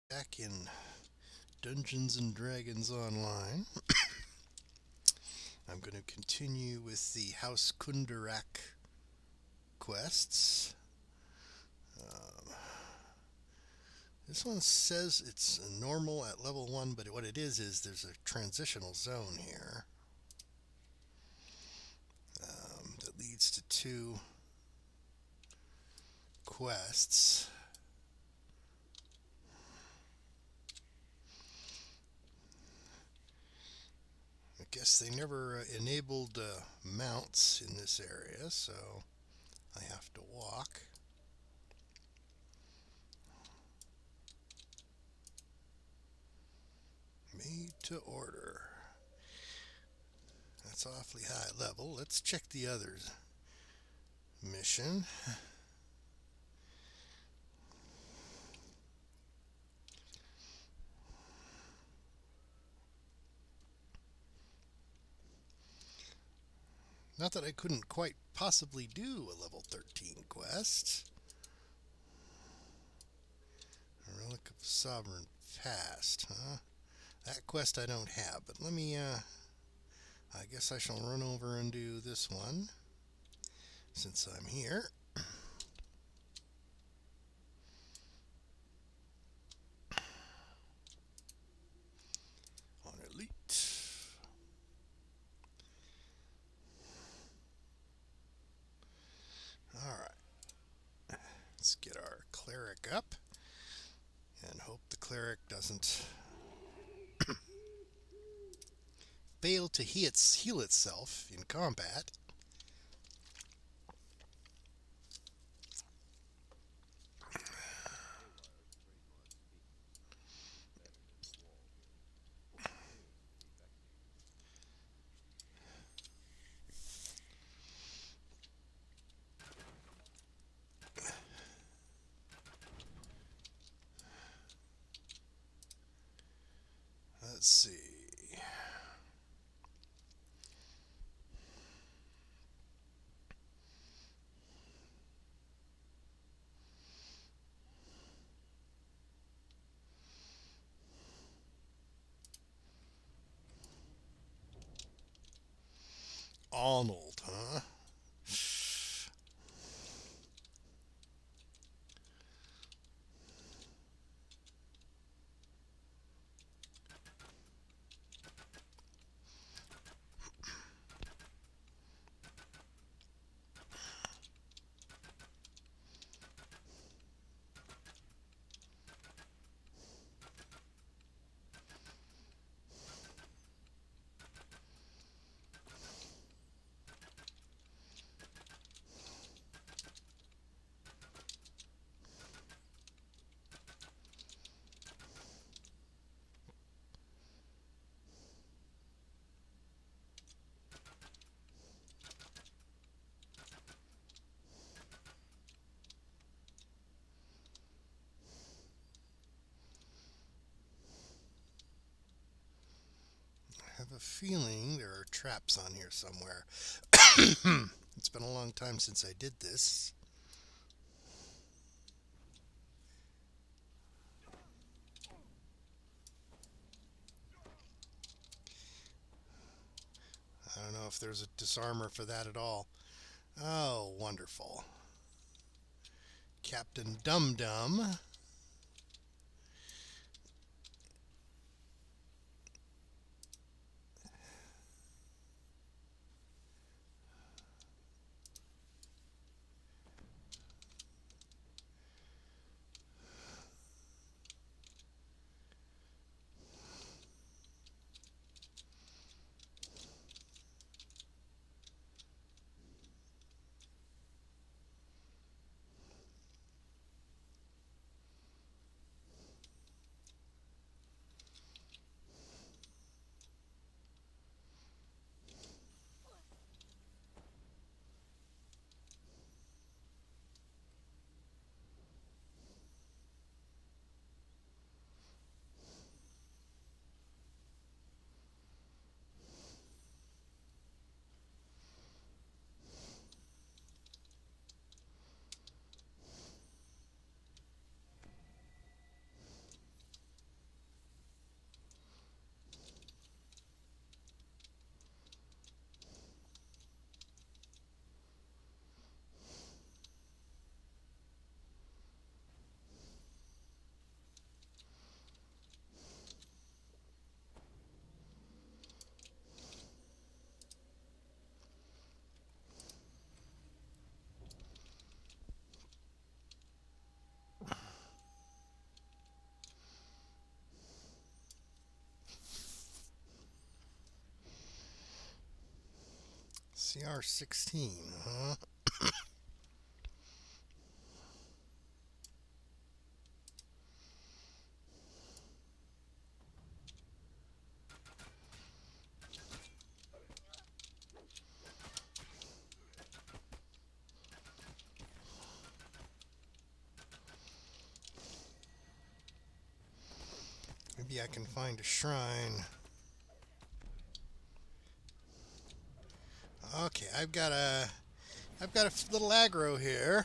Back in Dungeons and Dragons Online. I'm going to continue with the House Kundarak quests. Um, this one says it's normal at level 1, but what it is there's a transitional zone here that leads to two quests. I guess they never enabled mounts in this area, so I have to walk. Made to order. That's awfully high level. Let's check the others. Mission. Not that I couldn't quite possibly do a level 13 quest. A Relic of Sovereign Past, huh? That quest I don't have, but let me, I guess I shall run over and do this one since I'm here. On Elite. Alright. Let's get our cleric up and hope the cleric doesn't fail to heal itself in combat. Let's see. Arnold, huh? I have a feeling there are traps on here somewhere. It's been a long time since I did this. I don't know if there's a disarmor for that at all. Oh, wonderful. Captain Dum Dum. CR16, huh? Maybe I can find a shrine. Okay, I've got a little aggro here.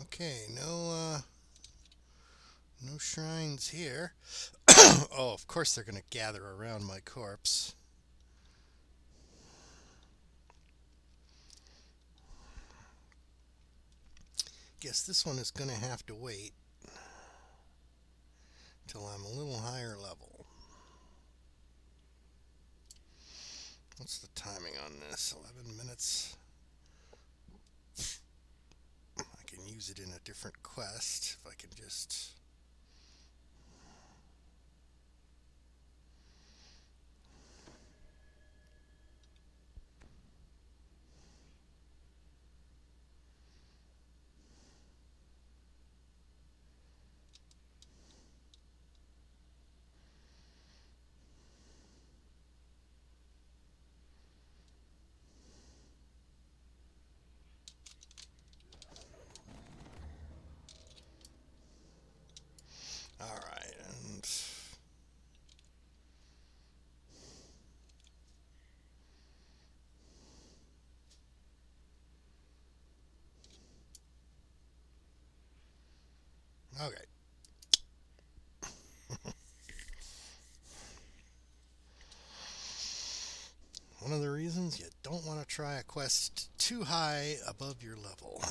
Okay, no shrines here. Oh, of course they're gonna gather around my corpse. Guess this one is gonna have to wait till I'm a little higher level. What's the timing on this? 11 minutes. I can use it in a different quest if I can just... Alright, and... Okay. One of the reasons you don't want to try a quest too high above your level.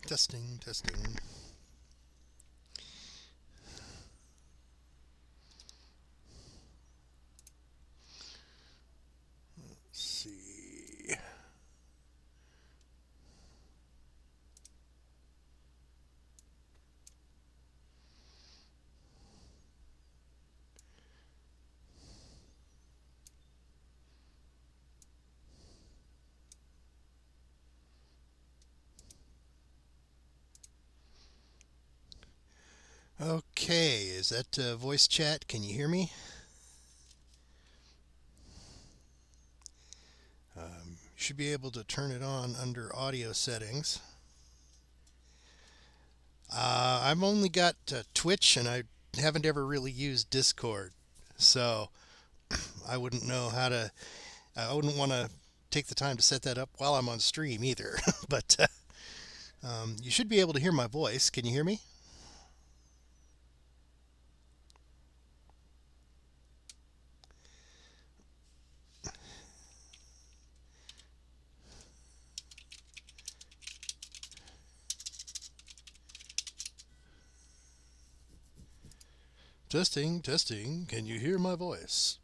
Testing, testing. Let's see. Okay, is that voice chat? Can you hear me? You should be able to turn it on under audio settings. I've only got Twitch, and I haven't ever really used Discord, so I wouldn't know how to. I wouldn't want to take the time to set that up while I'm on stream either. But you should be able to hear my voice. Can you hear me? Testing, testing. Can you hear my voice?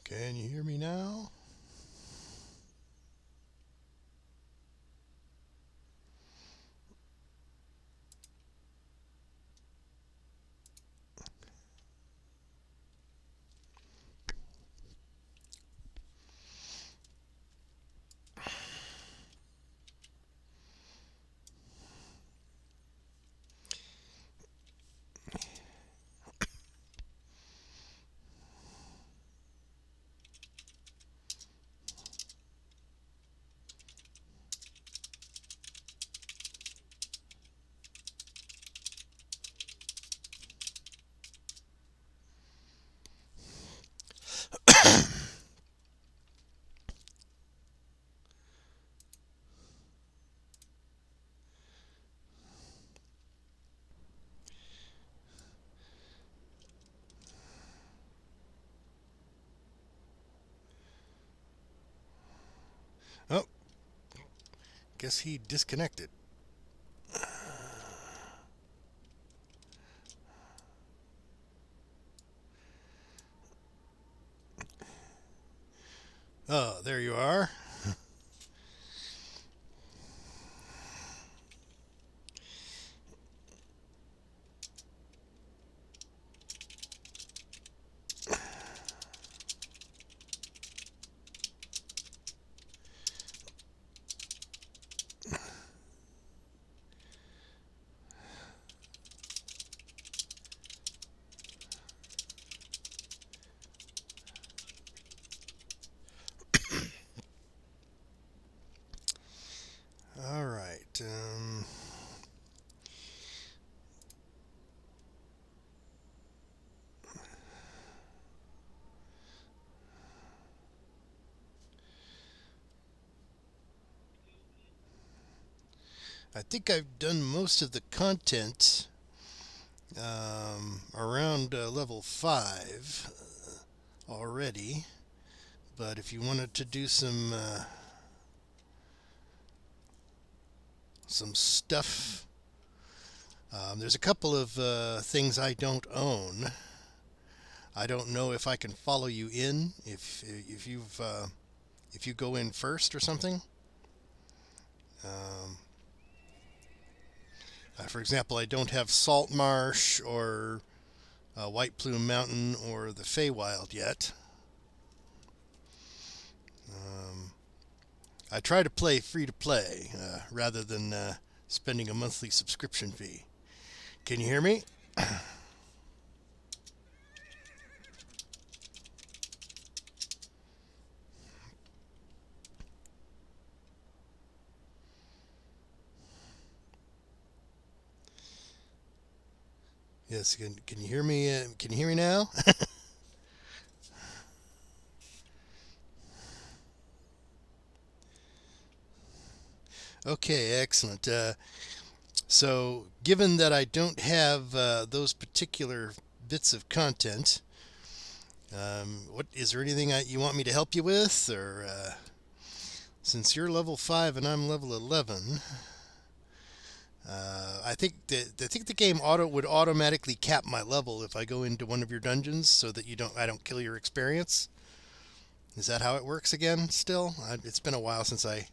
Can you hear me now? Oh, guess he disconnected. Oh, there you are. All right. I think I've done most of the content around level 5 already. But if you wanted to do some stuff. There's a couple of things I don't own. I don't know if I can follow you in if you go in first or something. Um, for example, I don't have Salt Marsh or White Plume Mountain or the Feywild yet. I try to play free to play rather than spending a monthly subscription fee. Can you hear me? Yes, can you hear me? Can you hear me now? Okay, excellent. So, given that I don't have those particular bits of content, what is there anything you want me to help you with, or since you're level 5 and I'm level 11, I think the game would automatically cap my level if I go into one of your dungeons, so that I don't kill your experience. Is that how it works again? Still, it's been a while since I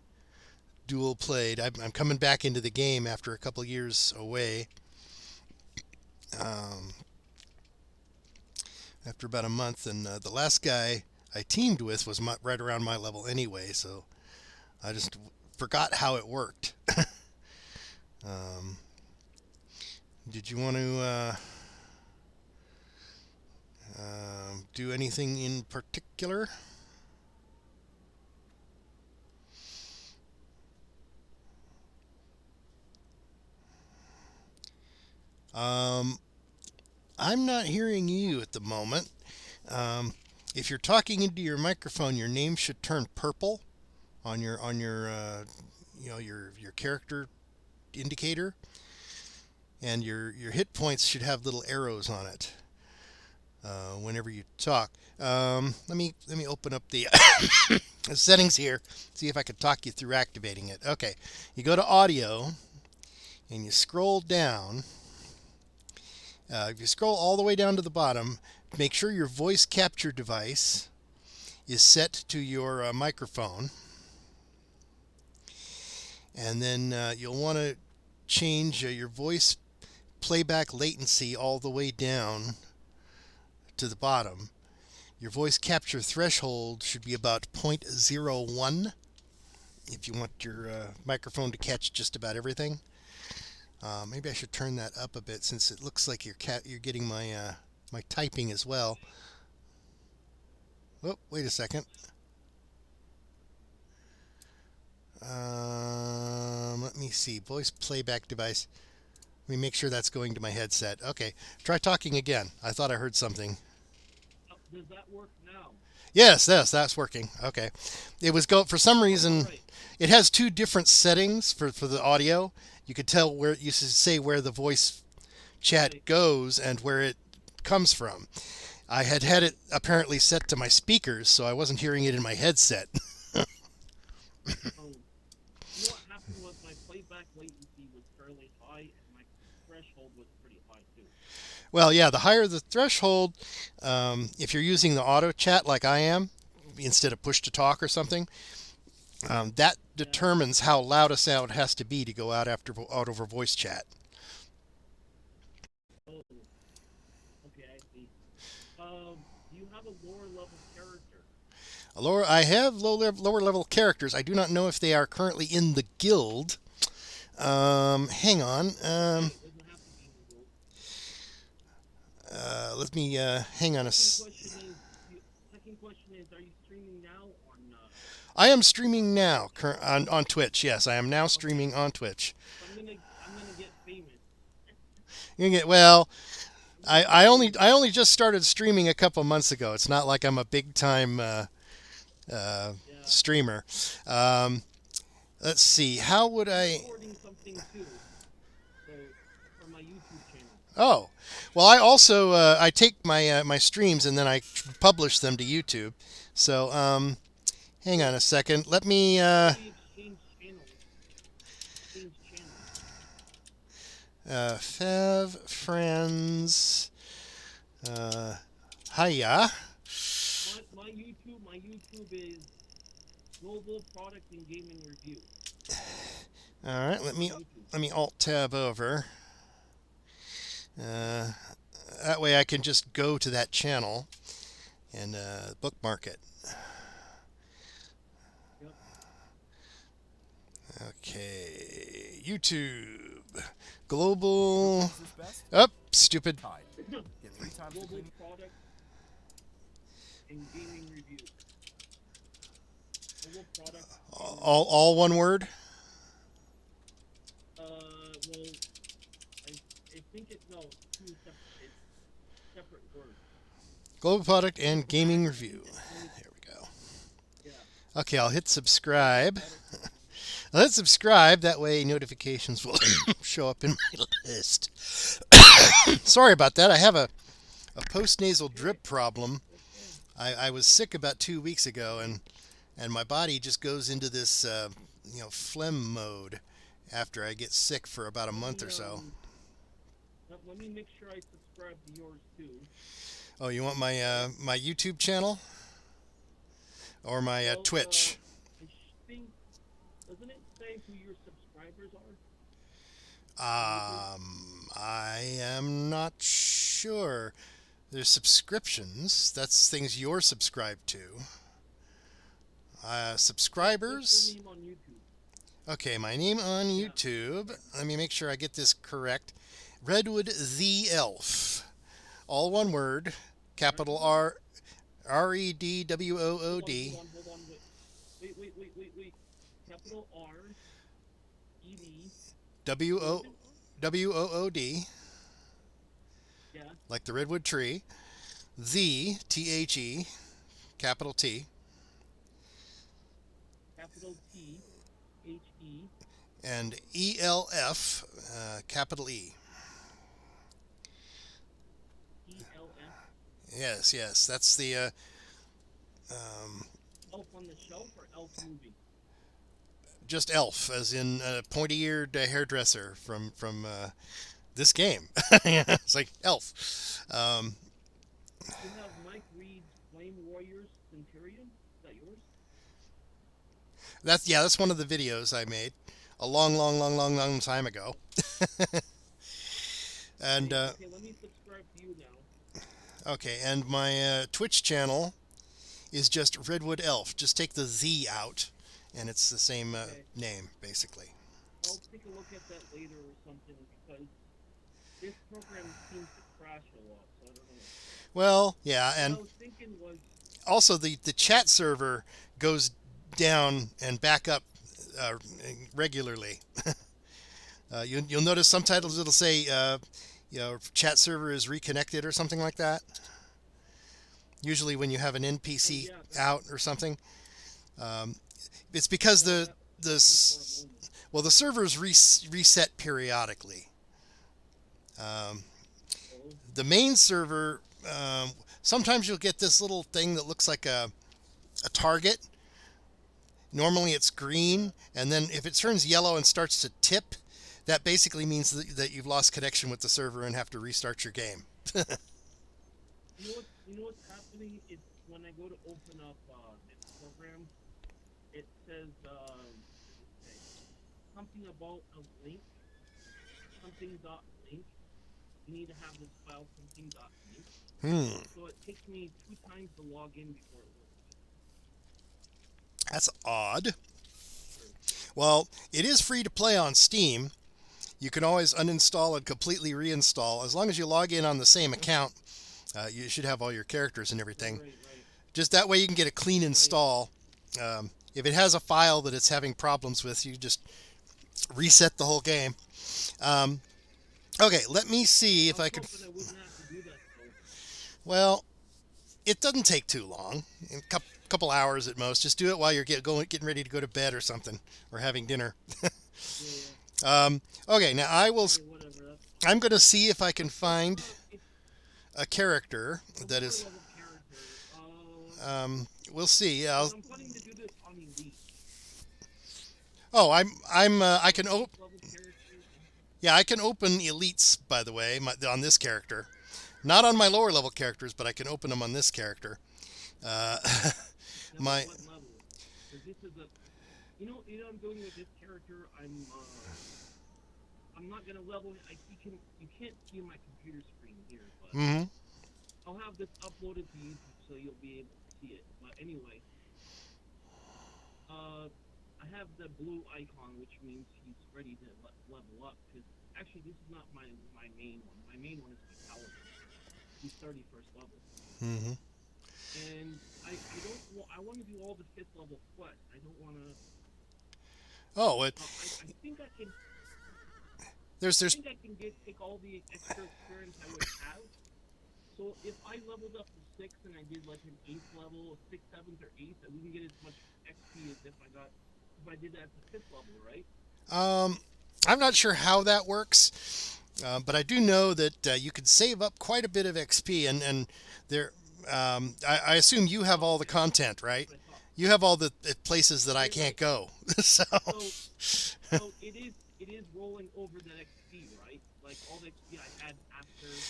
dual played. I'm coming back into the game after a couple years away. After about a month, and the last guy I teamed with was right around my level anyway, so I just forgot how it worked. Did you want to do anything in particular? I'm not hearing you at the moment. If you're talking into your microphone, your name should turn purple on your your character indicator, and your hit points should have little arrows on it whenever you talk. Let me open up the settings here, see if I can talk you through activating it. Okay, you go to audio and you scroll down. If you scroll all the way down to the bottom, make sure your voice capture device is set to your microphone. And then you'll want to change your voice playback latency all the way down to the bottom. Your voice capture threshold should be about 0.01 if you want your microphone to catch just about everything. Maybe I should turn that up a bit, since it looks like you're getting my my typing as well. Oh, wait a second. Let me see. Voice playback device. Let me make sure that's going to my headset. Okay, try talking again. I thought I heard something. Does that work now? Yes, that's working. Okay. It was for some reason. Right. It has two different settings for the audio. You could tell where you should say where the voice chat Right. goes and where it comes from. I had it apparently set to my speakers, so I wasn't hearing it in my headset. Um, you know what happened was my playback latency was fairly high, and my threshold was pretty high too. Well, yeah, the higher the threshold, if you're using the auto chat like I am, instead of push to talk or something, that Yeah. determines how loud a sound has to be to go out out over voice chat. Oh, okay, I see. Do you have a lower level character? I have lower level characters. I do not know if they are currently in the guild. Hang on. Okay, it doesn't have to be in the guild. Let me hang on a. Second question is, are you streaming now or not? I am streaming now on Twitch. Yes, I am now Okay, streaming on Twitch. so I'm gonna get famous. You can get well. I only just started streaming a couple months ago. It's not like I'm a big time uh, Yeah. streamer. Um, let's see. How would I'm I? recording something too, so for my YouTube channel. Oh, well, I also I take my streams and then I publish them to YouTube. So hang on a second. Let me. How do we exchange channels? Change channels. Fev friends. Hiya. My YouTube is Global Product and Gaming Review. All right, let me alt tab over. That way I can just go to that channel and bookmark it. Yep. Okay, YouTube, global. Is this best? Up, stupid. Tide. Get 3 times the Global cleaning. Product and Gaming Review. Global Product. All one word. Well, I think it's no, two separate words. Global product and gaming review. There we go. Yeah. Okay, I'll hit subscribe. I'll hit subscribe. That way notifications will show up in my list. Sorry about that. I have a post-nasal drip problem. I was sick about 2 weeks ago, and my body just goes into this phlegm mode after I get sick for about a month or so. Let me make sure I subscribe to yours too. Oh, you want my my YouTube channel or my Well, Twitch? I think, doesn't it say who your subscribers are? I am not sure. There's subscriptions. That's things you're subscribed to. Subscribers. What's your name on YouTube? Okay, my name on YouTube. Let me make sure I get this correct. Redwood the Elf. All one word. Capital REDWOOD. Hold on, wait. Capital R E D WOOD. Yeah. Like the redwood tree. The THE. Capital T. Capital T H E. And ELF. Capital E. ELF. Yes. That's the Elf on the Shelf or Elf movie? just elf, as in a pointy-eared hairdresser from this game. It's like elf. You have Mike Reed's Flame Warriors Centurion. Is that yours? That's one of the videos I made a long time ago. And Okay, let me subscribe to you now. okay, and my Twitch channel is just Redwood Elf. Just take the Z out, and it's the same name, basically. I'll take a look at that later or something because this program seems to crash a lot, so I don't know. Well, yeah, and What I was thinking was also the chat server goes down and back up regularly. You'll notice some titles it'll say chat server is reconnected or something like that. Usually when you have an NPC out or something, it's because the servers reset periodically. The main server, sometimes you'll get this little thing that looks like a target. Normally it's green, and then if it turns yellow and starts to tip, that basically means that you've lost connection with the server and have to restart your game. You know what's happening? It's when I go to open up this program, it says something about a link, something.link. You need to have this file something.link. So it takes me 2 times to log in before it works. That's odd. Well, it is free to play on Steam. You can always uninstall and completely reinstall. As long as you log in on the same account, you should have all your characters and everything. Right. Just that way you can get a clean install. If it has a file that it's having problems with, you just reset the whole game. Okay, let me see if I can... I wouldn't have to do that, though. Well, it doesn't take too long. A couple hours at most. Just do it while you're getting ready to go to bed or something, or having dinner. Okay, now I'm going to see if I can find a character that is... we'll see. I'm planning to do this on Elite. Oh, I can... Yeah, I can open elites, by the way, on this character. Not on my lower level characters, but I can open them on this character. Uh, Yeah, but my what level? Because this is a, I'm doing with this character. I'm not gonna level. You can't see my computer screen here, but hmm I'll have this uploaded to YouTube so you'll be able to see it. But anyway, uh, I have the blue icon, which means he's ready to level up. Because actually, this is not my main one. My main one is my paladin. He's 31st level, hmm and I want to do all the 5th level quests. I don't want to. Oh, it I think I can. I there's think I can take all the extra experience I would have. So if I leveled up to 6 and I did like an 8th level, 6th, 7th, or 8th, I wouldn't get as much XP as if I did that at the 5th level, right? um, I'm not sure how that works, but I do know that you could save up quite a bit of XP, and there. I assume you have Oh, all the okay, content, right? that's what I thought. You have all the places that I Right, can't right. go. So, So so it is rolling over that XP, right? Like all the XP I had after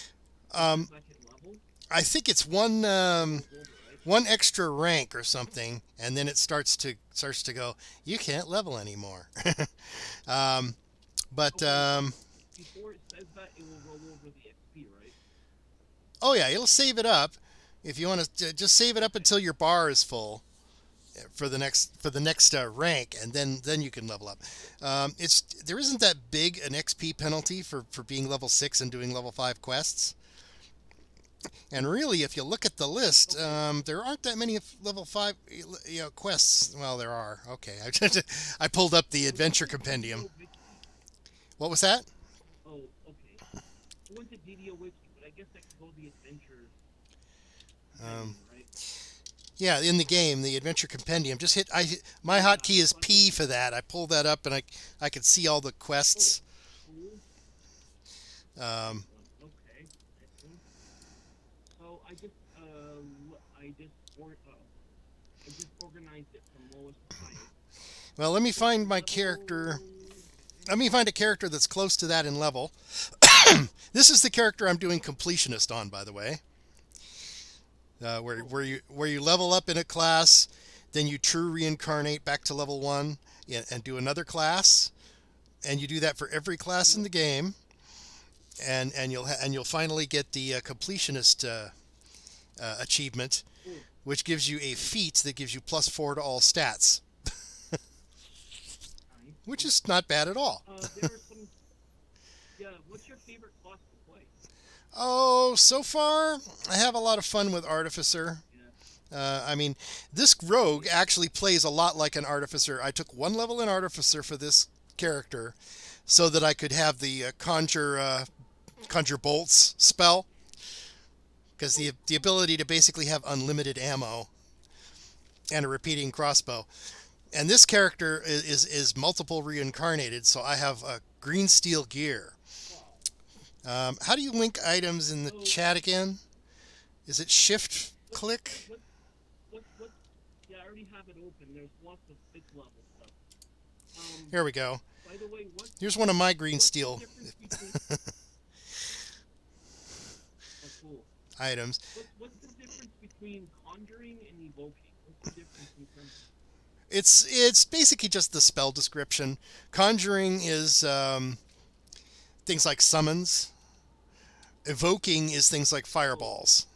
the um, second level, I think it's one it rolls over, right? one extra rank or something, and then it starts to go. You can't level anymore. um, but Okay, but before it says that, it will roll over the XP, right? oh yeah, it'll save it up. If you want to just save it up Okay. until your bar is full for the next rank, and then you can level up. It's there isn't that big an XP penalty for being level 6 and doing level 5 quests. And really, if you look at the list, Okay. there aren't that many level 5 quests. Well, there are. Okay, I pulled up the So what's adventure the compendium. DDO wiki? What was that? Oh, okay. I went to DDO wiki, but I guess I could go to the adventure Um, compendium, right? yeah, in the game, the adventure compendium. Just hit. My Yeah, hotkey is so I can. P for that. I pulled that up and I could see all the Oh, quests. cool. Um, Okay. I see. So I just organized it from lowest to highest. well, let me So find my character. level. Let me find a character that's close to that in level. This is the character I'm doing completionist on, by the way. Oh, Where you level up in a class, then you true reincarnate back to level 1 and do another class, and you do that for every class in no. the game, and you'll finally get the completionist achievement, Oh, which gives you a feat that gives you +4 to all stats, nice. which is not bad at all. There are some. Yeah. What's your favorite class to play? Oh, so far I have a lot of fun with Artificer. Yeah. I mean, this rogue actually plays a lot like an artificer. I took one level in artificer for this character, so that I could have the conjure bolts spell, because Oh, the ability to basically have unlimited ammo and a repeating crossbow. And this character is multiple reincarnated, so I have a green steel gear. wow. How do you link items in the So chat again? Is it shift what click? what what? Yeah, I already have it open. There's lots of 5th level stuff. Um. Here we go. By the way, Here's one of my green what's the steel difference between? Oh, cool. items. What's the difference between conjuring and evoking? What's the difference in terms of? It's basically just the spell description. Conjuring is things like summons. Evoking is things like Oh, fireballs.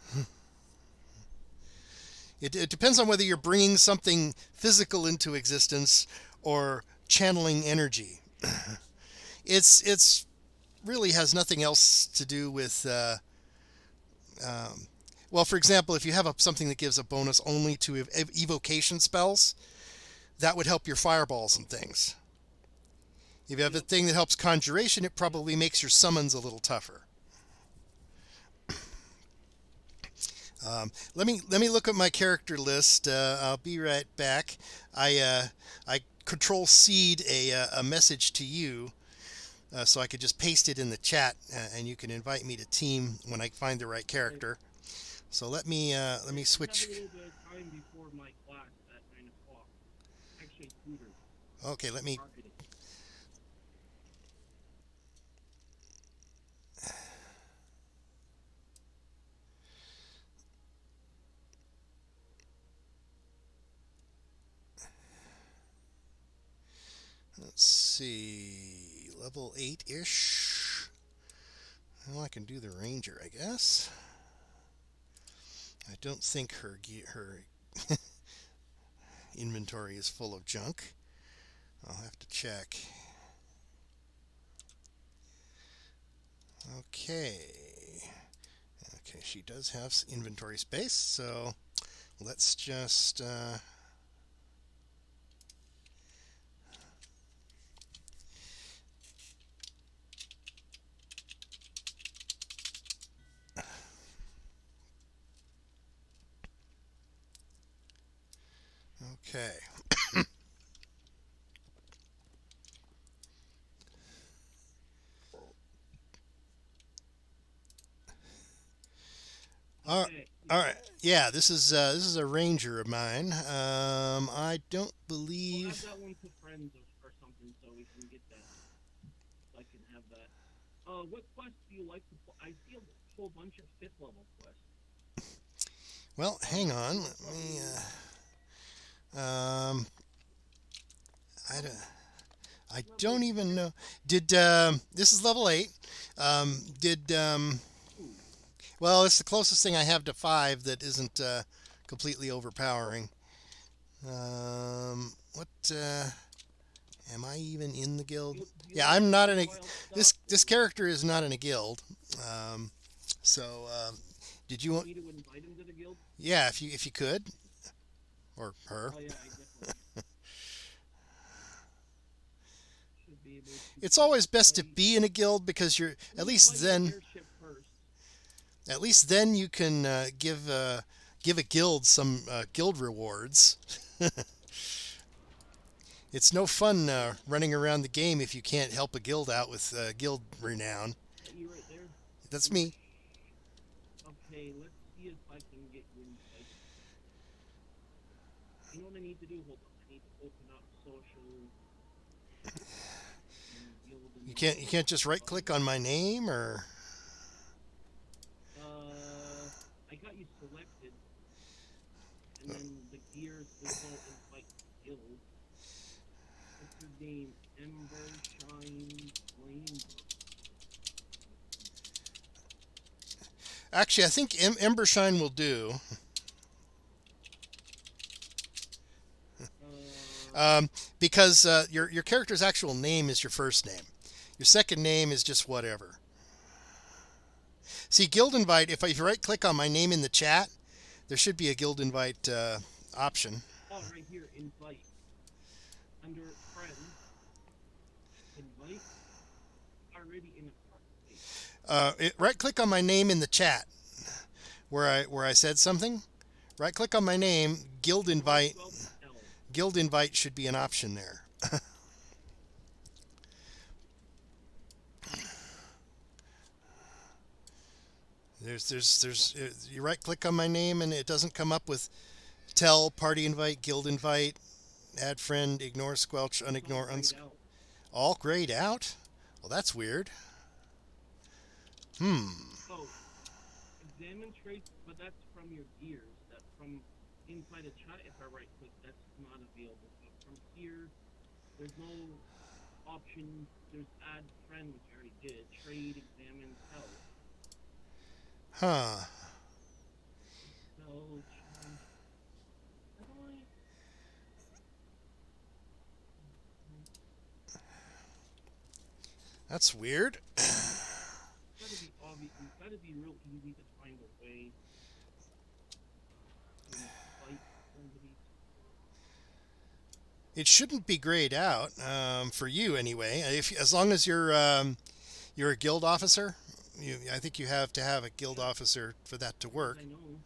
It depends on whether you're bringing something physical into existence or channeling energy. It's really has nothing else to do with. Um, well, for example, if you have something that gives a bonus only to evocation spells, that would help your fireballs and okay. things. If you have a Yep. thing that helps conjuration, it Yep. probably makes your summons a little tougher. Let me look at my character list. I'll be right back. I control seed a message to you, so I could just paste it in the chat, and you can invite me to team when I find the right Okay. character. So let me I have a switch. little bit of time before my class at 9 o'clock. Actually, tutors Okay, let me marketing. see. Level 8-ish. Well, I can do the ranger, I guess. I don't think her inventory is full of junk. I'll have to check. Okay. Okay, she does have inventory space, so let's just okay. All right. Okay. All right. Yeah, this is a ranger of mine. I don't Well, add believe. that one to friends or something so we can get that. So I can have that. What quest do you like to play? I see a whole bunch of 5th level quests. Well, hang on. Let me. I don't. I don't even know. Did this is level 8? Did Ooh, well, it's the closest thing I have to 5 that isn't completely overpowering. What? Am I even in the guild? do you Yeah, like I'm not in a. wild This stuff? character is not in a guild. So did you Want want? me to invite him to the guild? Yeah, if you could, or her. Oh yeah, I definitely should be able to It's always best to invite. be in a guild because you're Let me invite the airship first. at least then you can give a guild some guild rewards. It's no fun running around the game if you can't help a guild out with guild renown. Is that you right there? That's me. Okay, let's see if I can get you invited. You know what I need to do? Hold on. I need to open up social and guild and You can't just right click on my name or. I got you selected, and then the gears will go invite guild. What's his name? Ember Shine Flame. Actually, I think Embershine will do. Because your character's actual name is your first name. Your second name is just whatever. See, guild invite. If you right click on my name in the chat, there should be a guild invite option. Oh, right here, invite. Under friends, invite. Already in a wait. Right click on my name in the chat where I said something. Right click on my name. Guild invite. Guild invite should be an option there. there's you right click on my name and it doesn't come up with tell, party invite, guild invite, add friend, ignore, squelch, unignore, all grayed out. Well, that's weird. Oh, examine traits, but that's from your gears. That's from inside a chat. If I right click, that's not available. But from here, there's no option. There's add friend, which I already did. Trade, examine, tell. Huh. Tell, change. How do I? That's weird. It's gotta be obvious. It's gotta be real easy to find a way to fight somebody. It shouldn't be grayed out for you anyway. As long as you're a guild officer, I think you have to have a guild officer for that to work. I know.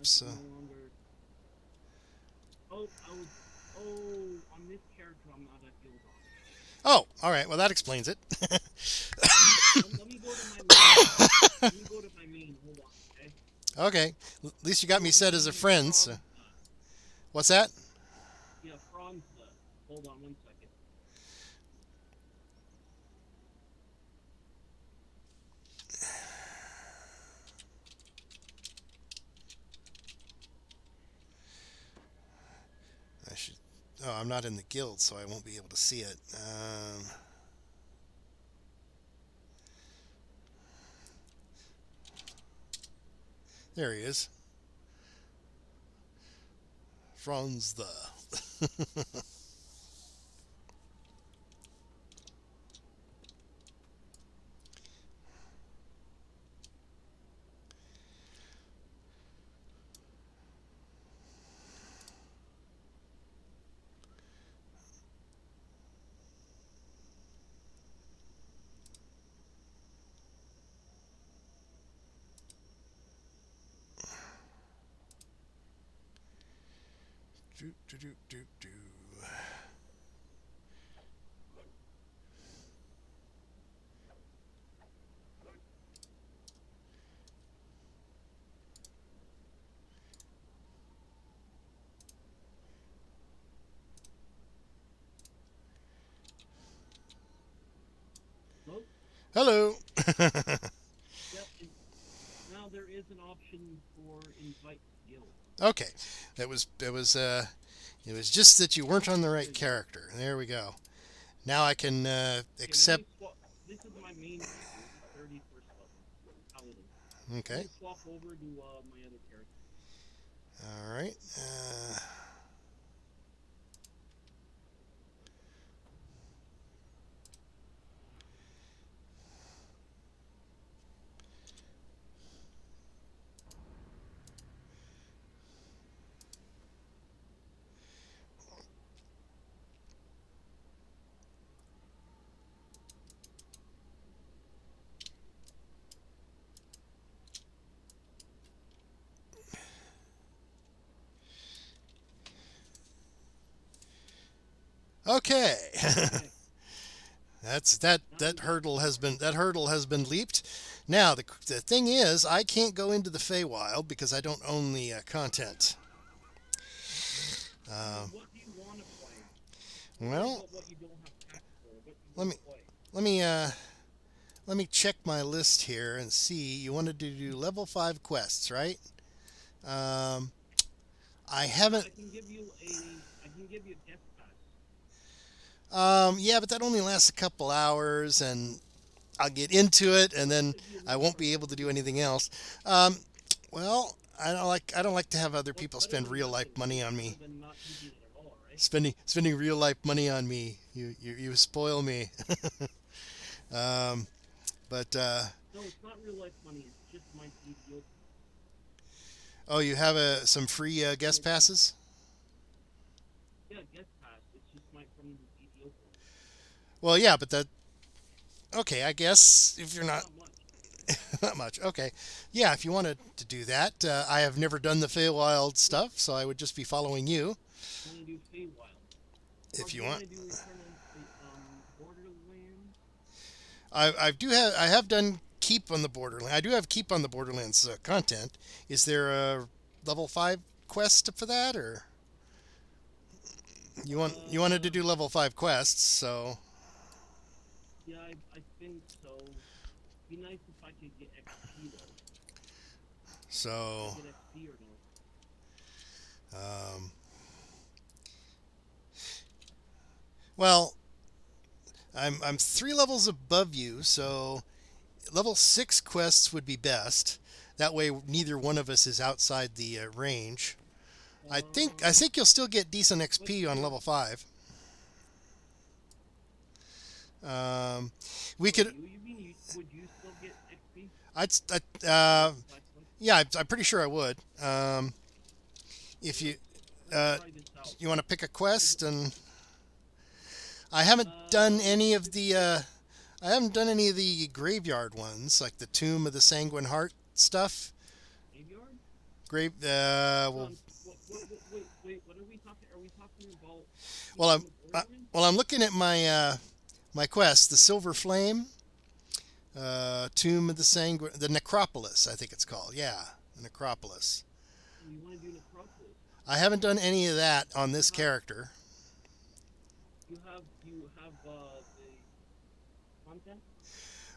So. No longer... Oh, on this character, I'm not a guild officer. Oh, all right. Well, that explains it. Let me go to my main. Let me go to my main. Hold on, okay? Okay. At least you got me set as a friend. So. What's that? Yeah, Franz. Hold on 1 second. Oh, I'm not in the guild, so I won't be able to see it. There he is. Franz the. Do, do, do, do, do. Nope. Hello. Yep. Now there is an option for invite guild. Okay, it was just that you weren't on the right character. There we go. Now I can accept. This is my main character. This is 31st level. Paladin. Okay. Let me swap over to my other character. All right. Okay. That hurdle has been leaped. Now the thing is, I can't go into the Feywild because I don't own the content. What do you want to play? Well, What you don't have tax for? What you let me want to play? let me check my list here and see. You wanted to do level 5 quests, right? I haven't. I can give you a guest pass. Yeah, but that only lasts a couple hours, and I'll get into it, and then I won't be able to do anything else. Well, I don't like to have other people spend real life money on me. Than not using it at all, right? Spending real life money on me. You spoil me. But No, it's not real life money. It's just my DDO. oh, you have some free guest passes? Yeah, guest pass. It's just from the DDO. Well, yeah, but that. Okay, I guess if you're not. Not much. Not much. Okay. Yeah, if you wanted to do that. I have never done the Feywild stuff, so I would just be following you. I want to do Feywild. If you want. Do Return of Borderlands. I have done Keep on the Borderlands. I do have Keep on the Borderlands content. Is there a level 5 quest for that, or you wanted to do level 5 quests? So Yeah, I think so. Be nice if I could get XP though. so Get XP or no? well, I'm 3 levels above you, so level 6 quests would be best. That way, neither one of us is outside the range. I think you'll still get decent XP on level 5. We could. Would you still get XP? Yeah, I'm pretty sure I would. If you Try this out. you want to pick a quest, and I haven't done any of the graveyard ones, like the Tomb of the Sanguine Heart stuff. Graveyard? Grave. Well, Wait. What are we talking? Are we talking about? well, Borderlands? I'm looking at my quest, the Silver Flame, Tomb of the Sanguine, the Necropolis, I think it's called. Yeah, the Necropolis. You want to do Necropolis? I haven't done any of that on this character. You have the content.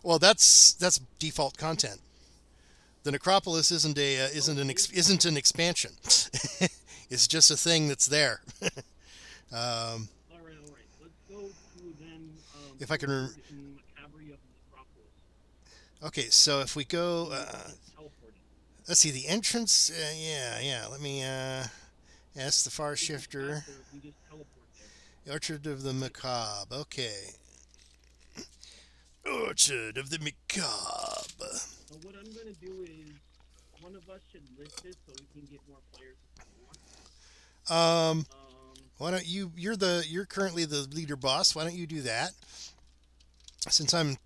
Well, that's default content. The Necropolis isn't an expansion. It's just a thing that's there. All right, all right. Let's go to then If I can. Orchard and Macabre of Metropolis. Okay, so if we go, So we just teleported. let's see the entrance. Yeah. Let me ask the far We just shifter. got there. We just teleport there. Orchard of the Right? Macabre. Okay. Orchard of the Macabre. So what I'm gonna do is one of us should list it so we can get more players if we want. Um, Um, why don't you? You're currently the leader boss. Why don't you do that? Since I'm.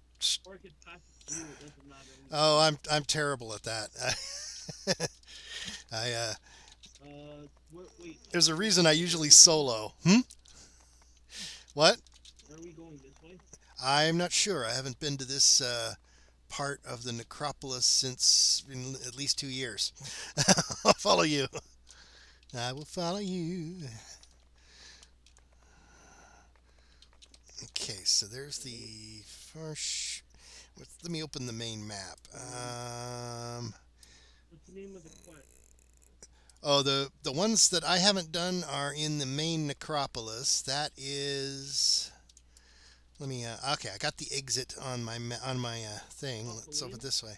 or I could pass it to you. It doesn't matter either Oh, way. I'm terrible at that. I Wait. there's a Are we reason I going usually this way? solo. Hmm. What? Are we going this way? I'm not sure. I haven't been to this part of the necropolis since at least 2 years. I'll follow you. I will follow you. Okay, so there's Okay. the first. Let me open the main map. What's the name of the quest? Oh, the ones that I haven't done are in the main necropolis. That is. Let me. Okay, I got the exit on my thing. Let's open it Mausoleum? this way.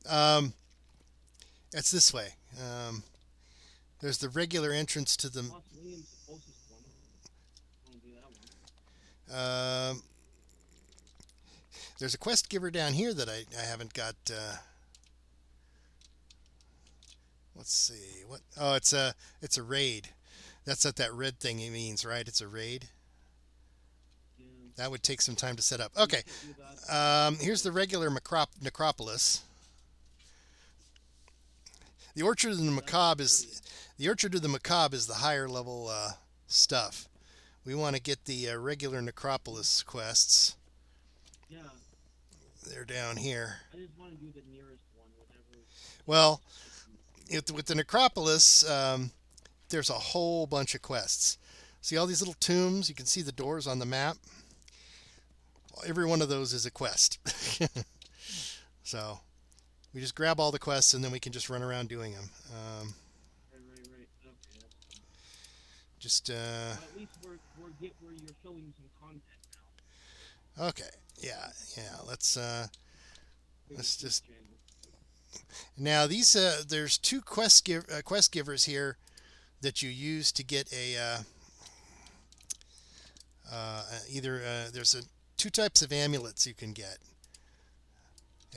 Um, it's this way. There's the regular entrance to the. Mausoleum's the closest one. I want to do that one. Um, there's a quest giver down here that I haven't got. Let's see. What? Oh, it's a raid. That's what that red thing means, right? It's a raid. Yeah. That would take some time to set up. We Okay. can't do that. That's Here's the okay. regular necropolis. The Orchard of the That's the Macabre area. is the Orchard of the Macabre is the higher level stuff. We want to get the regular necropolis quests. Yeah. They're down here. I just want to do the nearest one, whatever. Well, I can. with the necropolis, there's a whole bunch of quests. See all these little tombs? You can see the doors on the map. Well, every one of those is a quest. So we just grab all the quests and then we can just run around doing them. Right. Okay, that's fine. Just Well, at least where you're showing some content now. okay, yeah. For Let's YouTube just channel. now these there's two quest givers here that you use to get a either there's two types of amulets you can get,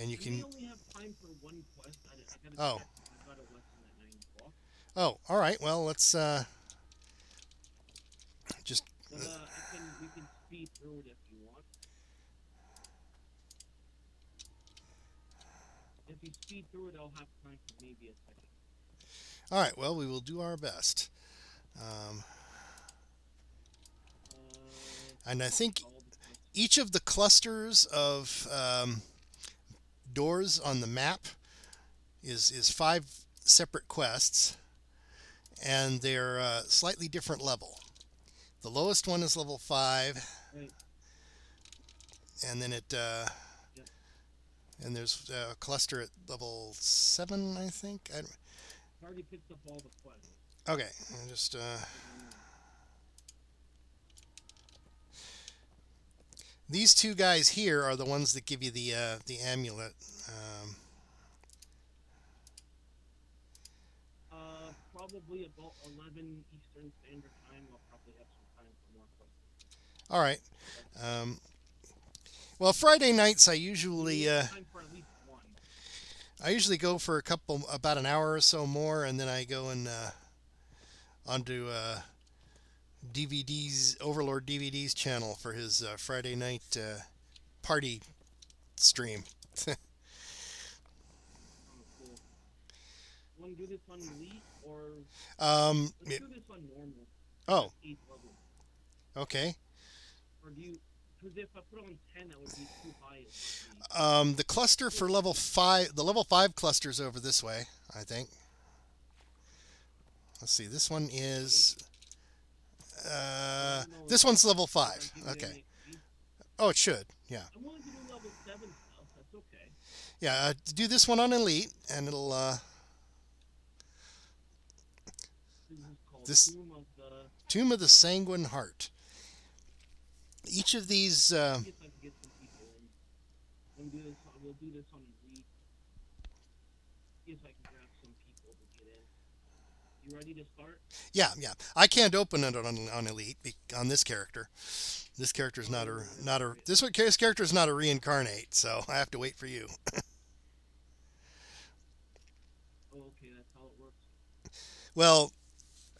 and you Do we can. only have time for one quest? I gotta Oh, check. I've got a lesson at 9 o'clock. oh, all right. Well, let's just. But we can speed through it if you want. If you speed through it, I'll have time for maybe a second. All right. Well, we will do our best. Um, and I think All the quests. each of the clusters of doors on the map is five separate quests, and they're slightly different level. The lowest one is level 5, Right. and then Yep. and there's a cluster at level 7, I think. I've already picked up all the quests. Okay, I just So then, these two guys here are the ones that give you the amulet. probably about 11 Eastern Standard Time. I'll probably have some time for more quests. All right. But Um, well, Friday nights we need time for at least one. I usually go for about an hour or so more, and then I go and onto DVD's Overlord DVD's channel for his Friday night party stream. Oh, cool. Want to do this on Elite or um, let's it- do this on normal? oh, 8th level. okay. Or do you? Because if I put on 10, that would be too high. It would The cluster for level 5, the level 5 cluster's over this way, I think. Let's see. This one is. be. I don't know This if one's level if I 5. give it Okay. an XP. Oh, it should. Yeah. I'm willing to do level 7 stuff. That's okay. Yeah. Do this one on Elite, and it'll. This is called This Tomb of the Tomb of the Sanguine Heart. Each of these. See if I can get some people in. We'll do this on Elite. See if I can grab some people to get in. You ready to start? Yeah, yeah. I can't open it on Elite on this character. This character is not a this character is not a reincarnate, so I have to wait for you. Oh, okay, that's how it works. Well,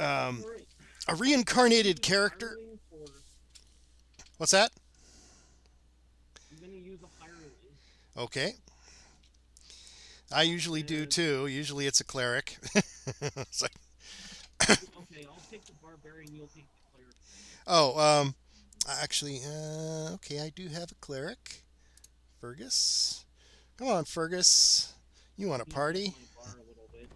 Alright. a reincarnated character. What's that? I'm gonna use a hireling. Okay. I usually do too. Usually it's a cleric. It's like, Okay, I'll take the barbarian. You'll take the cleric. oh, actually, okay, I do have a cleric. Fergus. Come on, Fergus. You want a party? My bar a little bit.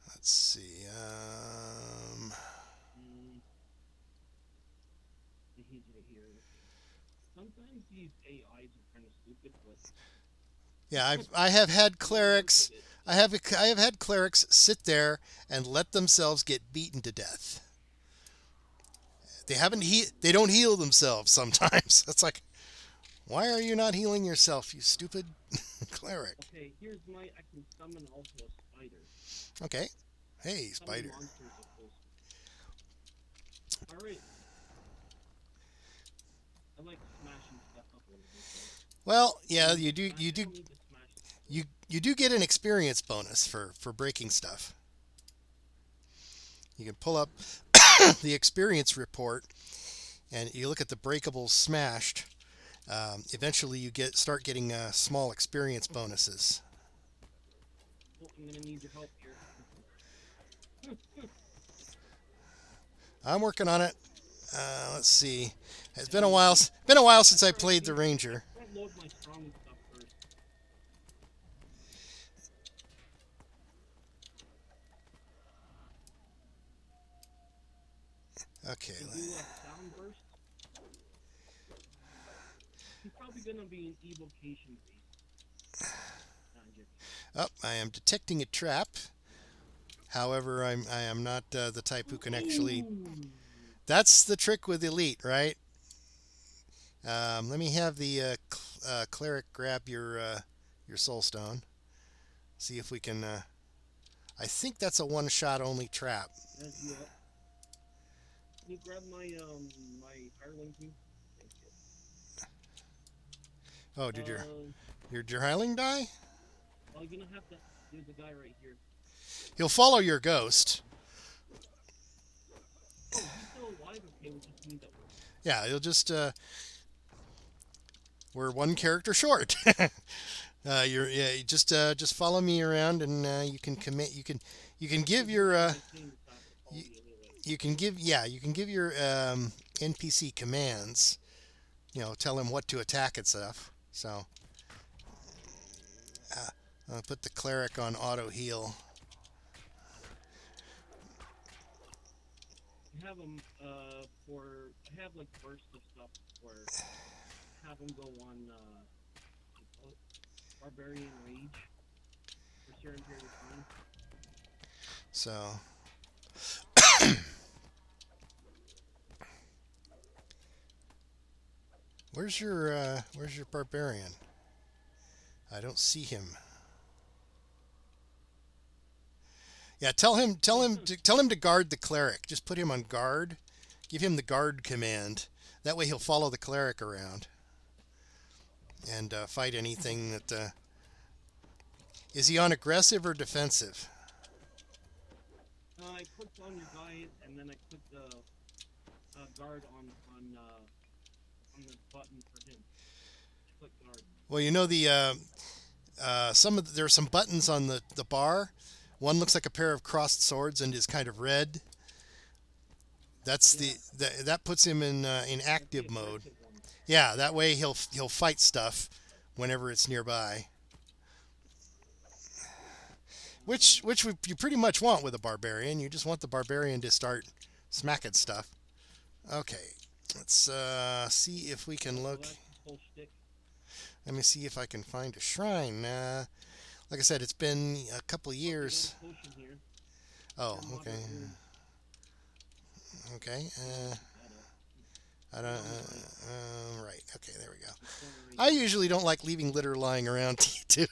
Let's see. He's right here. Sometimes these AIs are kind of stupid, but Yeah, I have had clerics. I have had clerics sit there and let themselves get beaten to death. They don't heal themselves sometimes. It's like, why are you not healing yourself, you stupid cleric? okay, here's I can summon also a spider. Okay. Hey, spider. Alright. I like smashing stuff up a little bit. Well, yeah, you do get an experience bonus for breaking stuff. You can pull up the experience report, and you look at the breakables smashed. Eventually, you start getting small experience bonuses. Oh, I'm gonna need your help here. I'm working on it. Let's see. It's been a while. Been a while since I played the ranger. I'll load my strong stuff first. Okay. Do a sound burst. He's probably gonna be an evocation base. Oh, I am detecting a trap. However, I am not the type who can actually. That's the trick with Elite, right? Let me have the cleric grab your soul stone. See if we can. I think that's a one-shot only trap. Can you grab my hireling too? Thank you. Oh, did your hireling die? Well, you're gonna have to. There's a guy right here. He'll follow your ghost. Oh, he's still alive. Okay, we just need that. Yeah, he'll just. We're one character short. Just follow me around, and you can commit. You can give your. You can give your NPC commands. You know, tell him what to attack and stuff. So. I'll put the cleric on auto heal. I have them I have like burst of stuff where have them go on barbarian rage for a certain period of time. So. Where's your barbarian? I don't see him. Yeah, tell him to guard the cleric. Just put him on guard. Give him the guard command. That way he'll follow the cleric around and fight anything that. Is he on aggressive or defensive? I clicked on your guy and then I clicked the guard on the button for him. Click guard. Well, you know there are some buttons on the bar. One looks like a pair of crossed swords and is kind of red. That's that puts him in active mode. Yeah, that way he'll fight stuff whenever it's nearby. Which you pretty much want with a barbarian. You just want the barbarian to start smacking stuff. Okay, let's see if we can look. Let me see if I can find a shrine. Like I said, it's been a couple of years. Oh, Your okay. moderate wounds. Okay. That up. I don't. Right on the right. Right. Okay. There we go. The corner right I there. usually don't like leaving litter lying around too.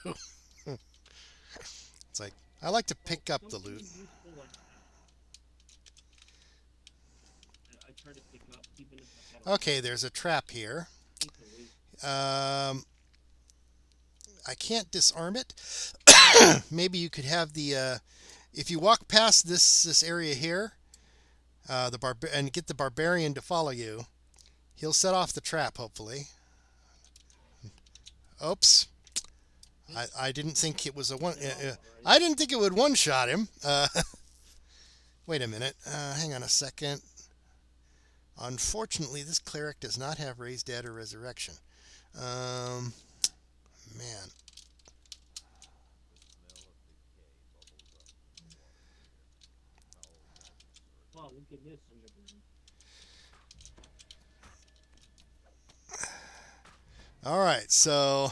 It's like I like to Well, pick up the something loot. useful like that. I try to pick up even if I gotta Okay, there's a trap here. take away. I can't disarm it. Maybe you could have the if you walk past this area here, and get the barbarian to follow you. He'll set off the trap, hopefully. Oops. I didn't think it was a one. Set off already. I didn't think it would one shot him. Wait a minute. Hang on a second. Unfortunately, this cleric does not have raised dead or resurrection. Man. Wow, look at this underground. All right, so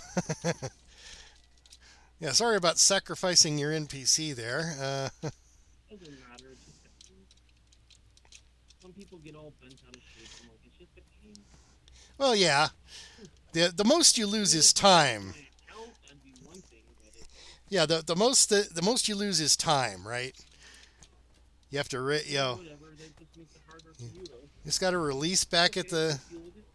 yeah, sorry about sacrificing your NPC there. Doesn't matter. It's just a game. Some people get all bent out of shape. I'm like, it's just a game. Well, yeah, the most you lose is If I had time. my account, that'd be one thing, but it's Yeah, the most you lose is time, right? You have to whatever. That just makes it harder for you, though. just got to release back at Okay, the deal with it.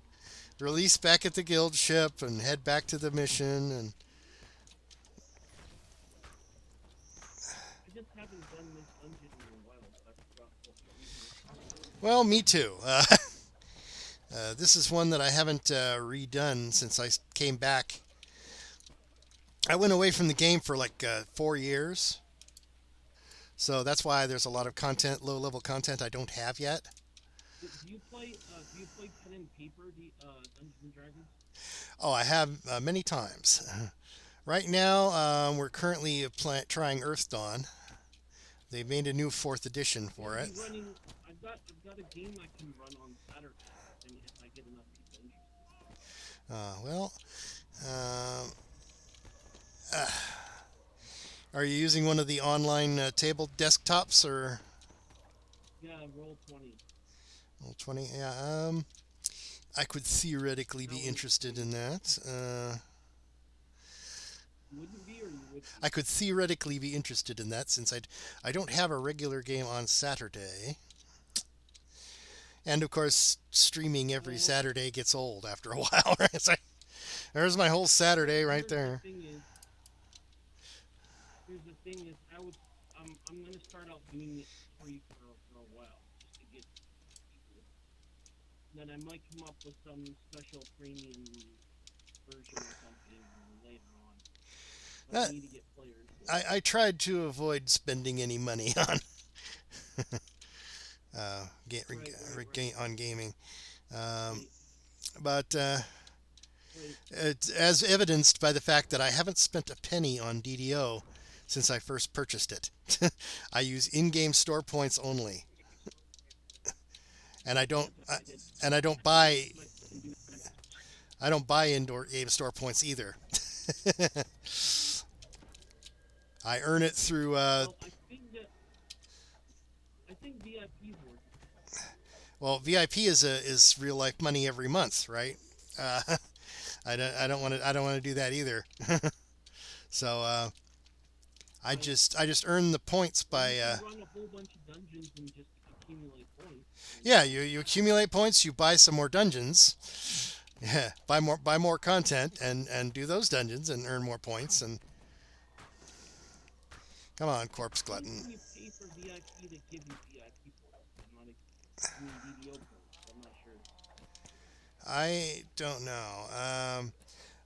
guild ship and head back to the mission. And I just haven't done this dungeon in a while, so I forgot what even. well, me too. This is one that I haven't redone since I came back. I went away from the game for like 4 years, so that's why there's a lot of content, low-level content I don't have yet. Do you play? Do you play pen and paper? Dungeons and Dragons. Oh, I have many times. Right now, we're currently trying Earth Dawn. They made a new 4th edition for I'll it. be running. I've got a game I can run on Saturday, and if I get enough people interested. Well, um, uh, are you using one of the online table desktops or Yeah, roll 20. well, 20? Yeah, I could theoretically be No, interested in that. Wouldn't be, or you would? I could theoretically be interested in that since I don't have a regular game on Saturday. And of course, streaming every Well, Saturday gets old after a while, right? It's like, there's my whole Saturday right there. Here's the thing is, I'm gonna start out doing it free for a while, just to get people. Then I might come up with some special premium version or something later on. But I That, need to get players. I tried to avoid spending any money on on gaming, um, Right, but right. it's as evidenced by the fact that I haven't spent a penny on DDO since I first purchased it. I use in-game store points only, and I don't That's what I did. and But I don't buy indoor game store points either. I earn it through well, I think VIP's worth it. well, VIP is real life money every month, right? Uh, I don't want to do that either. So I Right. just earn the points Well, by you can run a whole bunch of dungeons and just accumulate points. yeah, you accumulate points, you buy some more dungeons. Yeah, buy more content and do those dungeons and earn more points and come on, corpse How much glutton. do you pay for VIP that give you VIP points? I mean DDO points. I'm not sure. I don't know.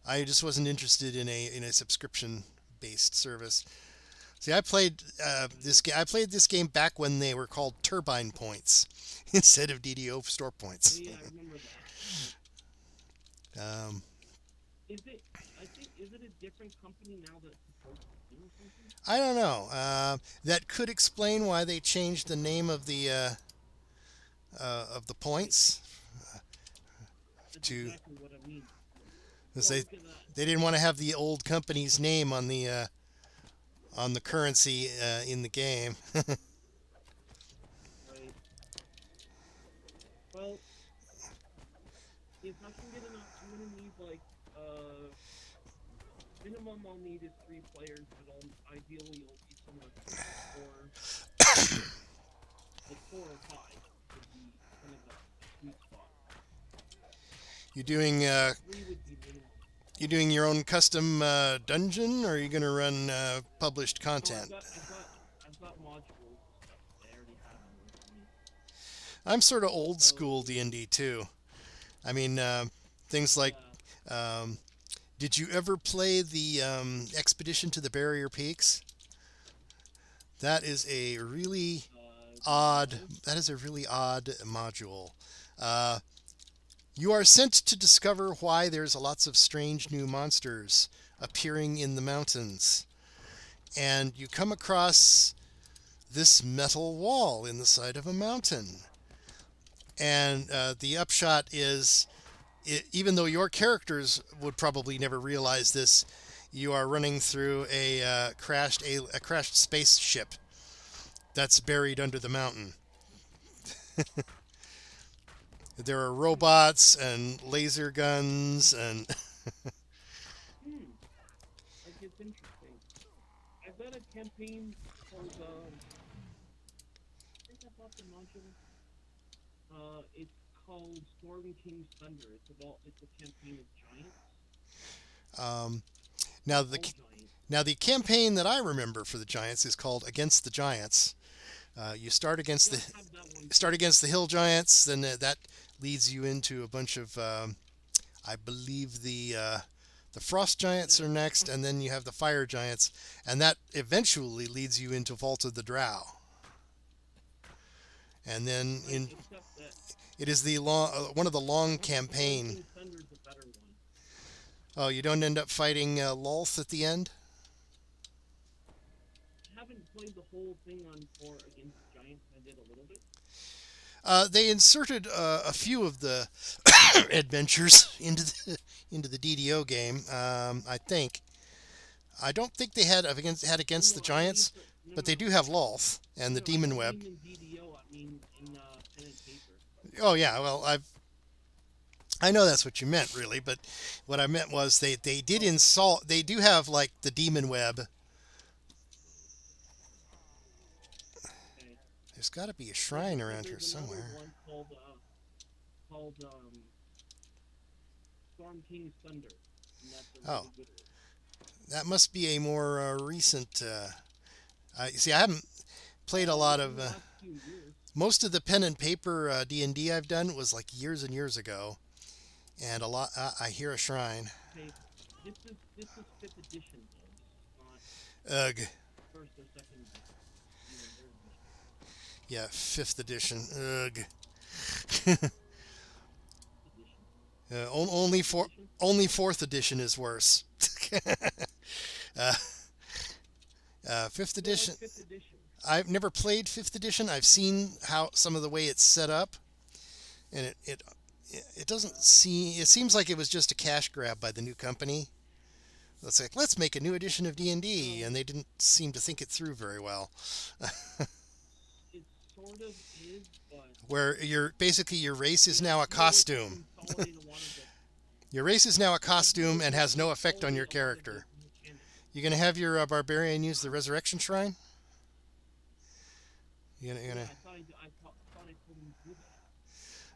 I just wasn't interested in a subscription based service. See, I played I played this game back when they were called Turbine Points instead of DDO store Oh, points. yeah, I remember that. Um, Is it? I think is it a different company now that supports the game or something? I don't know. That could explain why they changed the name of the points That's to exactly what I mean. because Well, look at that. they didn't want to have the old company's name on the currency in the game. Well, if I can get enough, I'm gonna need like minimum I'll need is 3 players, but ideally it'll be somewhere close to four, like 4 or 5 would be kind of a sweet spot. You doing 3 would be minimum. you doing your own custom dungeon, or are you gonna run published No, content? I've got modules and stuff that I already have in there for me. I'm sort of old So school D&D too. I mean, things like, yeah, um, did you ever play the Expedition to the Barrier Peaks? That is a really odd. no, That is a really odd module. Uh, you are sent to discover why there's lots of strange new monsters appearing in the mountains, and you come across this metal wall in the side of a mountain. And the upshot is, even though your characters would probably never realize this, you are running through a crashed spaceship that's buried under the mountain. There are robots and laser guns and hmm, like it's interesting. I've got a campaign called I think I bought the module. It's called Storm King's Thunder. It's a campaign of giants, um, now the all giants. now the campaign that I remember for the Giants is called Against the Giants. You start against Yeah, the I have that one start too. against the hill giants, then that leads you into a bunch of I believe the frost giants are next, and then you have the fire giants, and that eventually leads you into Vault of the Drow. And then Right, in except that it is the long one of the long Storm campaign. King's Thunder is a better one. Oh, you don't end up fighting Lolth at the end. I haven't played the whole thing on for Against the Giants. I did a little bit. They inserted a few of the adventures into the DDO game. I think. I don't think they had against the No, I don't mean Giants, for no but no they do have Lolth and the no. I Demon don't Web. mean in DDO. I mean in pen and paper. Oh yeah, well I know that's what you meant really, but what I meant was they did Oh, insult. They do have like the Demon Web. okay. There's got to be a Yeah, shrine but around here there's another somewhere. one called Storm King's Thunder, and that's a Oh, really good one. that must be a more recent. I see. I haven't played a lot Within of. the last few years. Most of the pen and paper D&D I've done was like years and years ago, and a lot. I hear a shrine. Okay, this is fifth edition though. This is not Ugh. first or second edition. This is even third edition. Yeah, fifth edition. Ugh. Fifth edition. Only Fifth for edition. only fourth edition is worse. uh, fifth So what's edition. fifth edition? I've never played fifth edition. I've seen how some of the way it's set up, and it doesn't seem. It seems like it was just a cash grab by the new company. It's like let's make a new edition of D&D, Well, and they didn't seem to think it through very well. it sort of is, but Where your race is they now a feel like they costume. consolidate a lot of the. Your race is now a They feel costume like and they has no effect on your consolidate a lot of the character. mechanics. You gonna have your barbarian use the resurrection shrine? You Yeah, gonna I thought I told them to do that.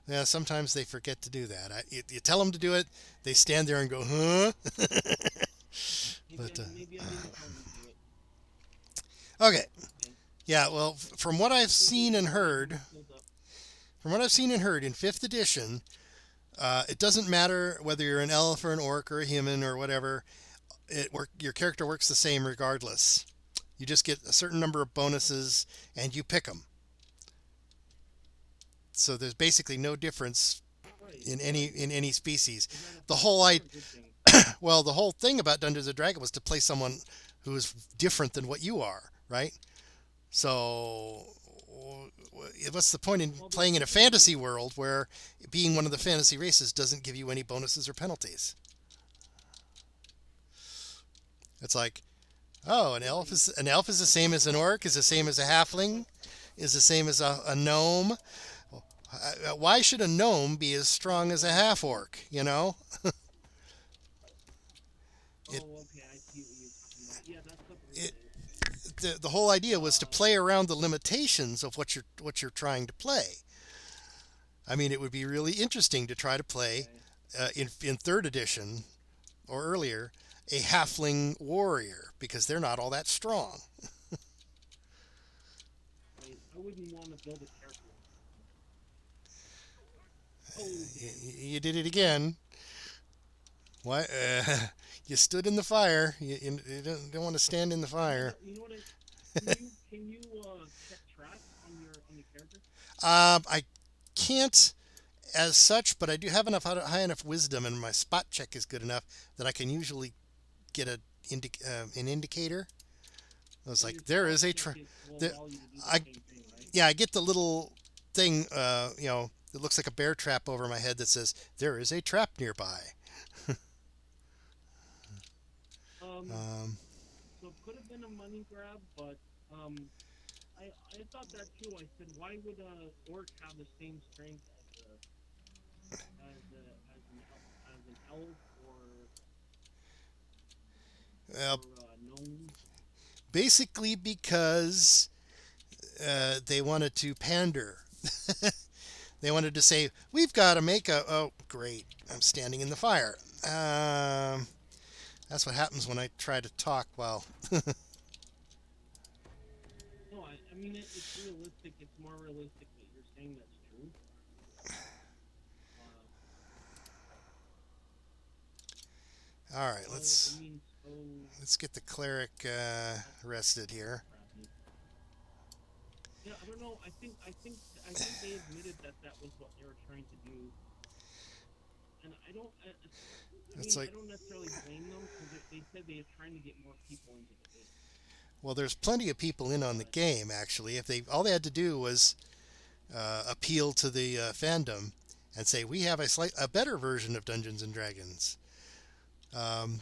Yeah, sometimes they forget to do that. You tell them to do it, they stand there and go, huh? But Maybe I didn't tell them to do it. okay, Okay. yeah. Well, from what I've I think they seen and just wanted to heard, hold up. in fifth edition, it doesn't matter whether you're an elf or an orc or a human or whatever. Your character works the same regardless. You just get a certain number of bonuses and you pick them. So there's basically no difference Right, in but any species. is that a The bad whole thing I or a good thing? well, the whole thing about Dungeons and Dragons was to play someone who is different than what you are, right? So what's the point in Well, there's playing in a different fantasy races. world where being one of the fantasy races doesn't give you any bonuses or penalties? It's like, oh, Right. an elf is the That's same why as an orc, is the that's why same they as a put. That's why. halfling, is the same as a gnome. Why should a gnome be as strong as a half orc? You know, it, Oh, okay, I see what you're talking about. Yeah, that's something it that is. the whole idea was to Uh, play around the limitations of what you're trying to play. I mean, it would be really interesting to try to play okay. in third edition or earlier a halfling warrior because they're not all that strong. Right. I wouldn't want to build a character like that. Oh, damn. You did it again. Why? You stood in the fire. You don't want to stand in the fire. You know what I? Can you set traps on the character? I can't as such, but I do have enough high enough wisdom, and my spot check is good enough that I can usually get an indicator. I was So like, your there spot is a check will the, allow you to do the I same thing, right? yeah, I get the little thing, it looks like a bear trap over my head that says there is a trap nearby. Um, Um, so it could have been a money grab, but um, I thought that too. I said, why would a orc have the same strength as an elf well, or gnome? basically because they wanted to pander. They wanted to say, we've got to make a. Oh, great. I'm standing in the fire. That's what happens when I try to talk while. No, I mean it's realistic. It's more realistic that you're saying that's true. Uh, All right, but I let's mean, so let's get the cleric that's rested here. crappy. Yeah, I don't know. I think they admitted that that was what they were trying to do, and I don't. I It's mean, I like, don't necessarily blame them because they said they are trying to get more people into the business. well, there's plenty of people in on the But game actually. If they all they had to do was appeal to the fandom and say we have a better version of Dungeons and Dragons, um,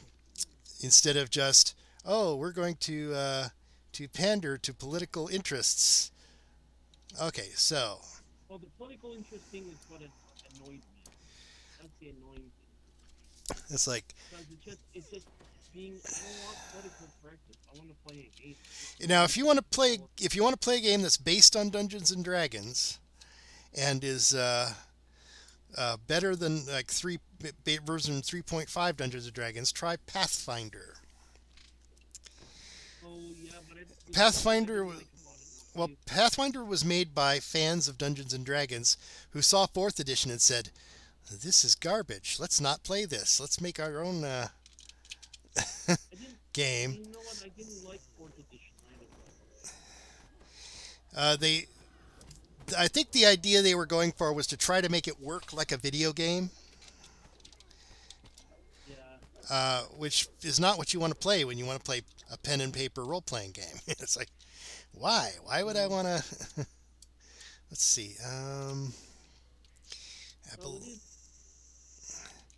instead of just we're going to pander to political interests. Okay, so well, the political interest thing is what annoys me. That's the annoying thing it's like because it's just being. I don't want political correctness. I want to play a game. Just now make if you want to play a game that's based on Dungeons and Dragons and is better than like version 3.5 Dungeons and Dragons, try Pathfinder. Oh yeah, but there's one thing I Pathfinder didn't like about it. Well, Pathfinder was made by fans of Dungeons and Dragons who saw 4th edition and said, "This is garbage. Let's not play this. Let's make our own I didn't. game." You know what? I didn't like fourth edition either. They, I think the idea they were going for was to try to make it work like a video game, Yeah. which is not what you want to play when you want to play a pen and paper role playing game. It's like, why? Why would I Mm. want to? Let's see. I Well, it is.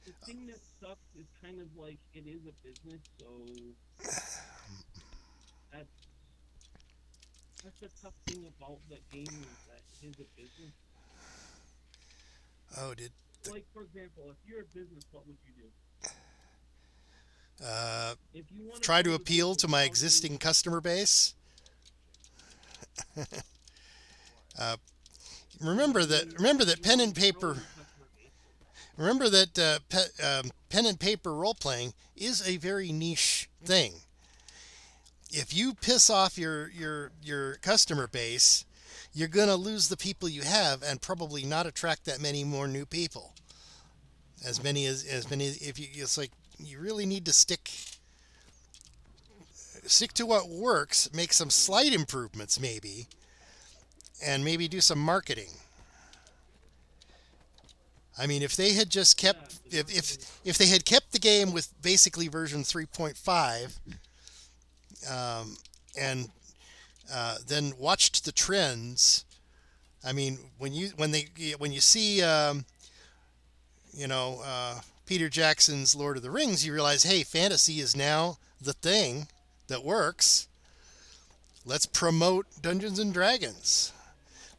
The thing that sucks is kind of like it is a business, so that's that's the tough thing about that game is that it is a business. oh, did Like for example, if you're a business, what would you do? uh, If you want to try to build a appeal to business, my how do you? existing customer base? Uh, Yeah, remember I that mean, remember that you pen want and to grow paper your customer base. remember that pen and paper role playing is a very niche thing. If you piss off your customer base, you're going to lose the people you have and probably not attract that many more new people. As many if you it's like you really need to stick to what works, make some slight improvements maybe, and maybe do some marketing. I mean, if they had just Yeah, kept the marketing. if they had kept the game with basically version 3.5, and then watched the trends. I mean, when you see you know Peter Jackson's Lord of the Rings, you realize, hey, fantasy is now the thing that works. Let's promote Dungeons and Dragons.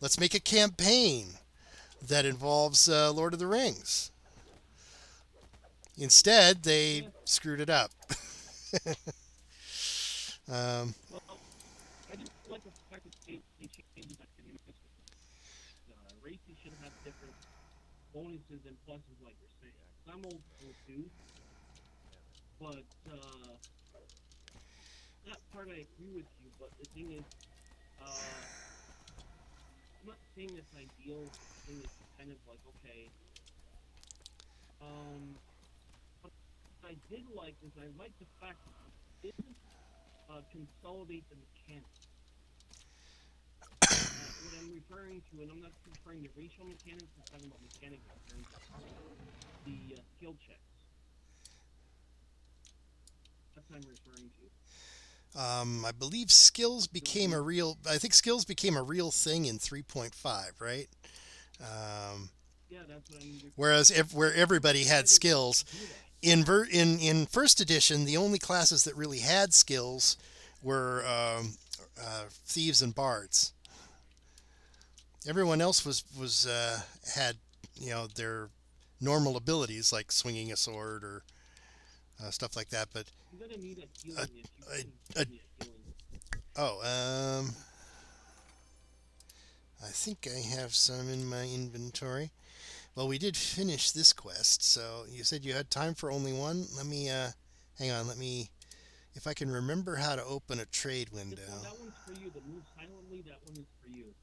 Let's make a campaign. that involves Lord of the Rings. Instead, they Yeah. screwed it up. um, Well, I just like the fact that they changed that to the races should have different bonuses and pluses, like you're saying. 'Cause I'm old school too, but that part I agree with you. But the thing is, I'm not saying it's ideal. I think it's kind of like okay. What I did like is I like the fact that it didn't consolidate the mechanics. What I'm referring to, and I'm not referring to racial mechanics, I'm talking about mechanics in terms of the skill checks. That's what I'm referring to. I believe skills became a real. I think skills became a real thing in 3.5, right? Um, Yeah, that's what I'm referring whereas to. where everybody Why had did they skills do that? in first edition, the only classes that really had skills were thieves and bards. Everyone else was had their normal abilities like swinging a sword or stuff like that. But You're gonna need a a, healing if you can a, a, give me a healing. oh, I think I have some in my inventory. Well, we did finish this quest, so you said you had time for only one. Let me hang on. Let me if I can remember how to open a trade window. This one, that one's for you. The move silently, that one is for you.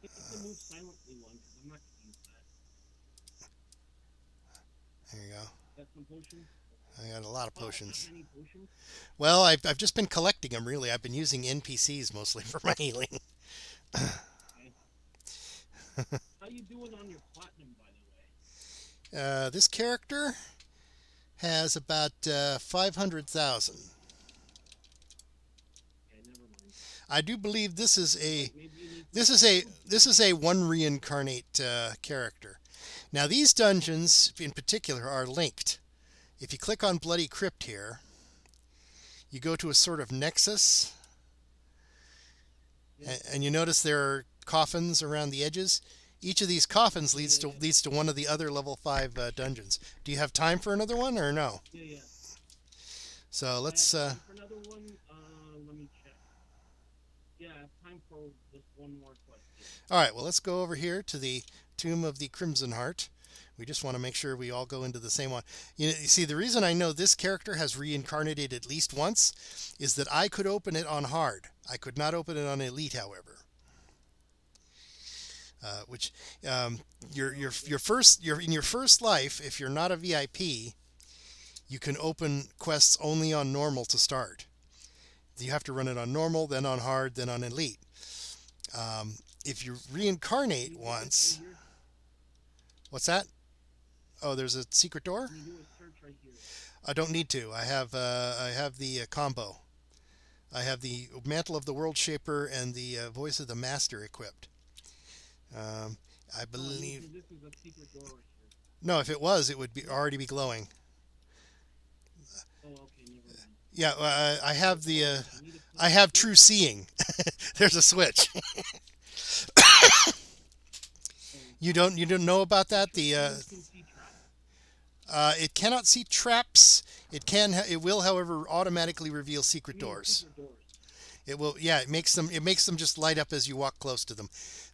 Take the move silently one because I'm not gonna use that. There you go. Got some potions. I got a lot of Wow, that potions. many potions. Well, I've just been collecting them. Really, I've been using NPCs mostly for my healing. Okay. How you doing on your platinum, by the way? This character has about 500,000. Okay, never mind. I do believe this is a Maybe you need this some is a potions. this is a one reincarnate character. Now these dungeons in particular are linked. If you click on Bloody Crypt here, you go to a sort of nexus, Yeah. and you notice there are coffins around the edges. Each of these coffins Yeah, yeah, yeah. leads to one of the other level 5 dungeons. Do you have time for another one or no? Yeah, yeah. So I have let's time for another one. Let me check. Yeah, I have time for just one more quest. Yeah. all right, well let's go over here to the Tomb of the Crimson Heart. We just want to make sure we all go into the same one. You see, the reason I know this character has reincarnated at least once is that I could open it on hard. I could not open it on elite, however. Which your in your first life, if you're not a VIP, you can open quests only on normal to start. You have to run it on normal, then on hard, then on elite. If you Can reincarnate you do this right once, here? what's that? Oh, there's a secret door. Can you do a search right here? I don't need to. I have the combo. I have the Mantle of the World Shaper and the Voice of the Master equipped. Um, I Oh, I mean, believe. 'cause this is a secret door right here. No, if it was, it would be already be glowing. Oh, okay, never mind. Yeah, I have the. Oh, I need to put I have True Seeing. There's a switch. oh, You don't know about that? true The seeing can see traps. it cannot see traps. It will, however, automatically reveal I secret mean, doors. secret doors. It will. Yeah, it makes them just light up as you walk close to them.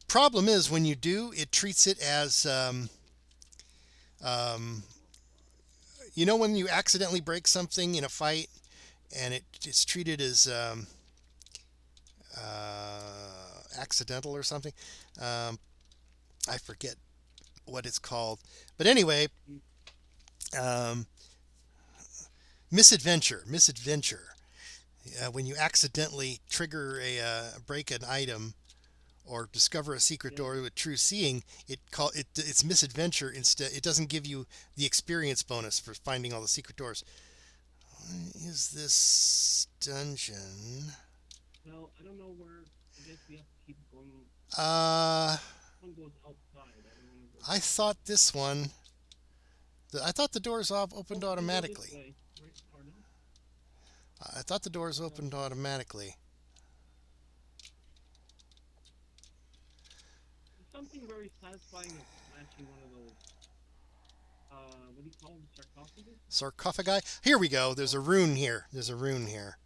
Problem is when you do, it treats it as um, when you accidentally break something in a fight, and it's treated as accidental or something. Um, I forget what it's called, but anyway, Mm. um, misadventure. When you accidentally trigger break an item or discover a secret Yeah. door with true seeing, it's misadventure instead. It doesn't give you the experience bonus for finding all the secret doors. What is this dungeon? Well, I don't know where. I guess we have to keep going. Uh, One goes outside. I don't want to go. I thought this one. I thought the doors opened Oh, we can go this automatically. way. Right, or no? I thought the doors opened automatically. something very satisfying of smashing one of those. What do you call them? Sarcophagus? Sarcophagi? Here we go. There's a rune here. There's a rune here.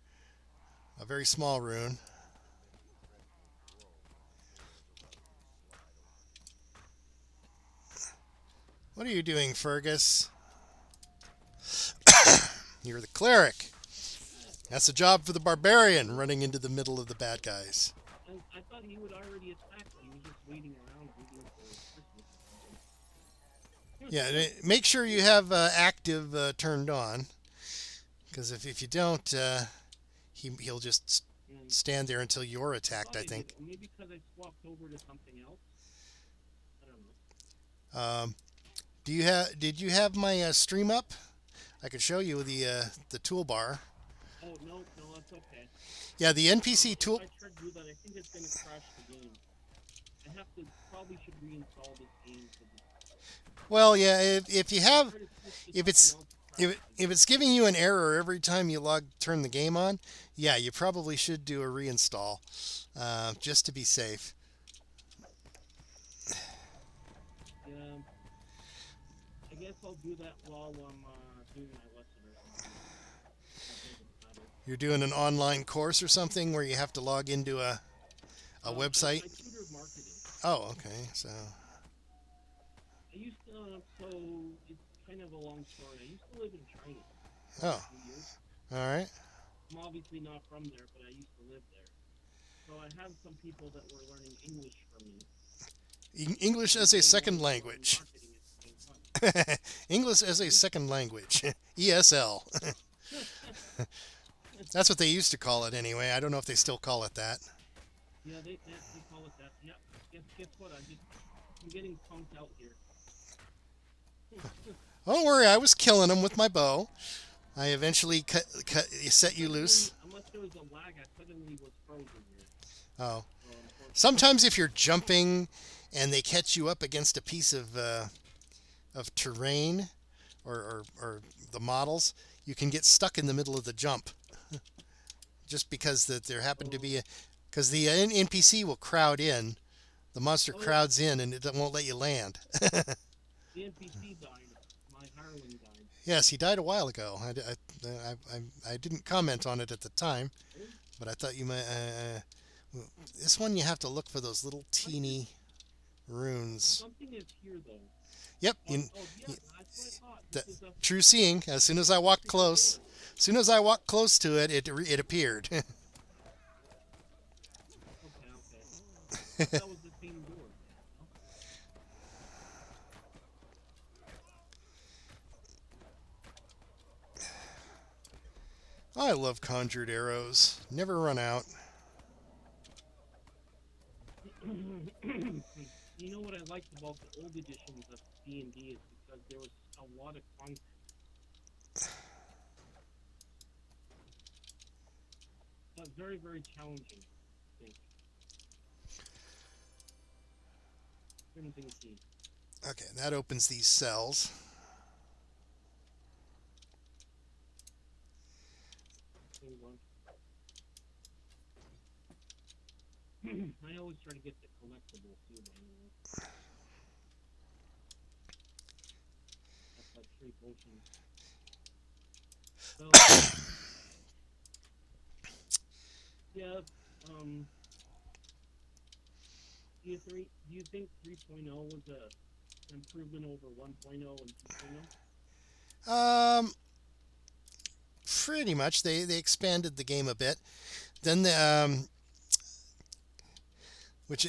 A very small rune. What are you doing, Fergus? You're the cleric. That's a job for the barbarian, running into the middle of the bad guys. I thought he would already attack. He was just waiting around waiting for Christmas or something. Yeah, make sure you have active turned on, because if you don't, he'll just And stand there until you're attacked, thought I think. did. Maybe because I swapped over to something else. I don't know. Did you have my stream up? I could show you the toolbar. Oh no, that's okay. Yeah, the NPC tool. If I try to do that, I think it's gonna crash the game. I have to probably should reinstall this game. Well, yeah, if you have, Try to switch to if it's something else to crash if it's giving you an error every time you turn the game on, yeah, you probably should do a reinstall, just to be safe. Yeah. I guess I'll do that while I'm doing my lesson or something. That doesn't matter. You're doing an online course or something where you have to log into a website. I tutor marketing. Oh, okay. So, I used to, so it's kind of a long story. I used to live in China for oh, 2 years. all right. I'm obviously not from there, but I used to live there. So I have some people that were learning English from me. English as a second language. Marketing at the same time. English as a second language. ESL. That's what they used to call it anyway. I don't know if they still call it that. Yeah, they call it that. Yeah. Guess what? I'm getting punked out here. Don't worry, I was killing them with my bow. I eventually set you loose. Unless there was a lag, I suddenly was frozen here. Oh. So unfortunately, Sometimes if you're jumping and they catch you up against a piece of terrain or the models, you can get stuck in the middle of the jump. Just because that there happened to be because the NPC will crowd in, the monster crowds in and it won't let you land. the NPC died. My hireling died. Yes, he died a while ago. I didn't comment on it at the time, but I thought you might. This one you have to look for those little teeny runes. Something is here though. Yep, Yeah, that's what I thought. that, This is a true seeing. As soon as I walked close, to it, it appeared. okay. That was the same door. I love conjured arrows. Never run out. You know what I liked about the old editions of D&D is because there was a lot of content. But very, very challenging, I think. Crimson Key. Okay, that opens these cells. Same one. I always try to get the collectible too, by the way. That's like 3 potions. So, yeah, do you think 3.0 was a improvement over 1.0 and 2.0? Pretty much, they expanded the game a bit. Then which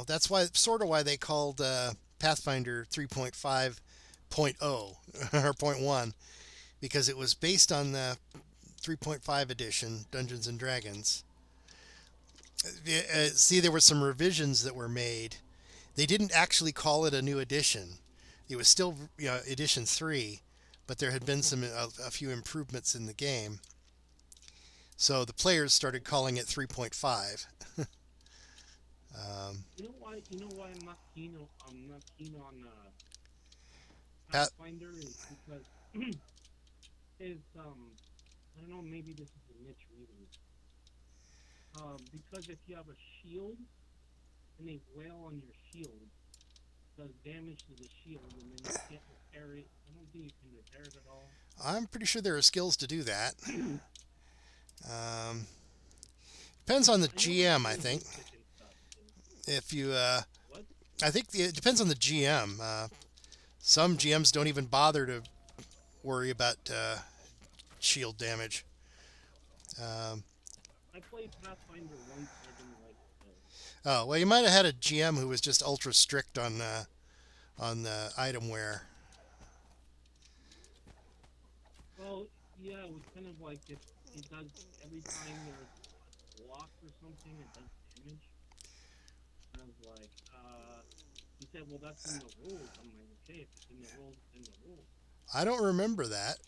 that's why they called Pathfinder 3.5.0 or point 1 because it was based on the 3.5 edition Dungeons and Dragons. See, there were some revisions that were made. They didn't actually call it a new edition. It was still edition 3, but there had been a few improvements in the game. So the players started calling it 3.5. You know why I'm not keen on Pathfinder is because I don't know, maybe this is a niche reason. Because if you have a shield and they wail on your shield, does damage to the shield, and then you can't repair it. I don't think you can repair it at all. I'm pretty sure there are skills to do that. Depends on the GM, I think. If you, What? I think it depends on the GM. Some GMs don't even bother to worry about shield damage. I played Pathfinder once. I didn't like it. Oh well, you might have had a GM who was just ultra strict on the item wear. Well, yeah, it was kind of like if it does every time there's a block or something, it does damage. And I was like, he said, well, that's in the rules. I'm like, okay, if it's in the rules, it's in the rules. I don't remember that.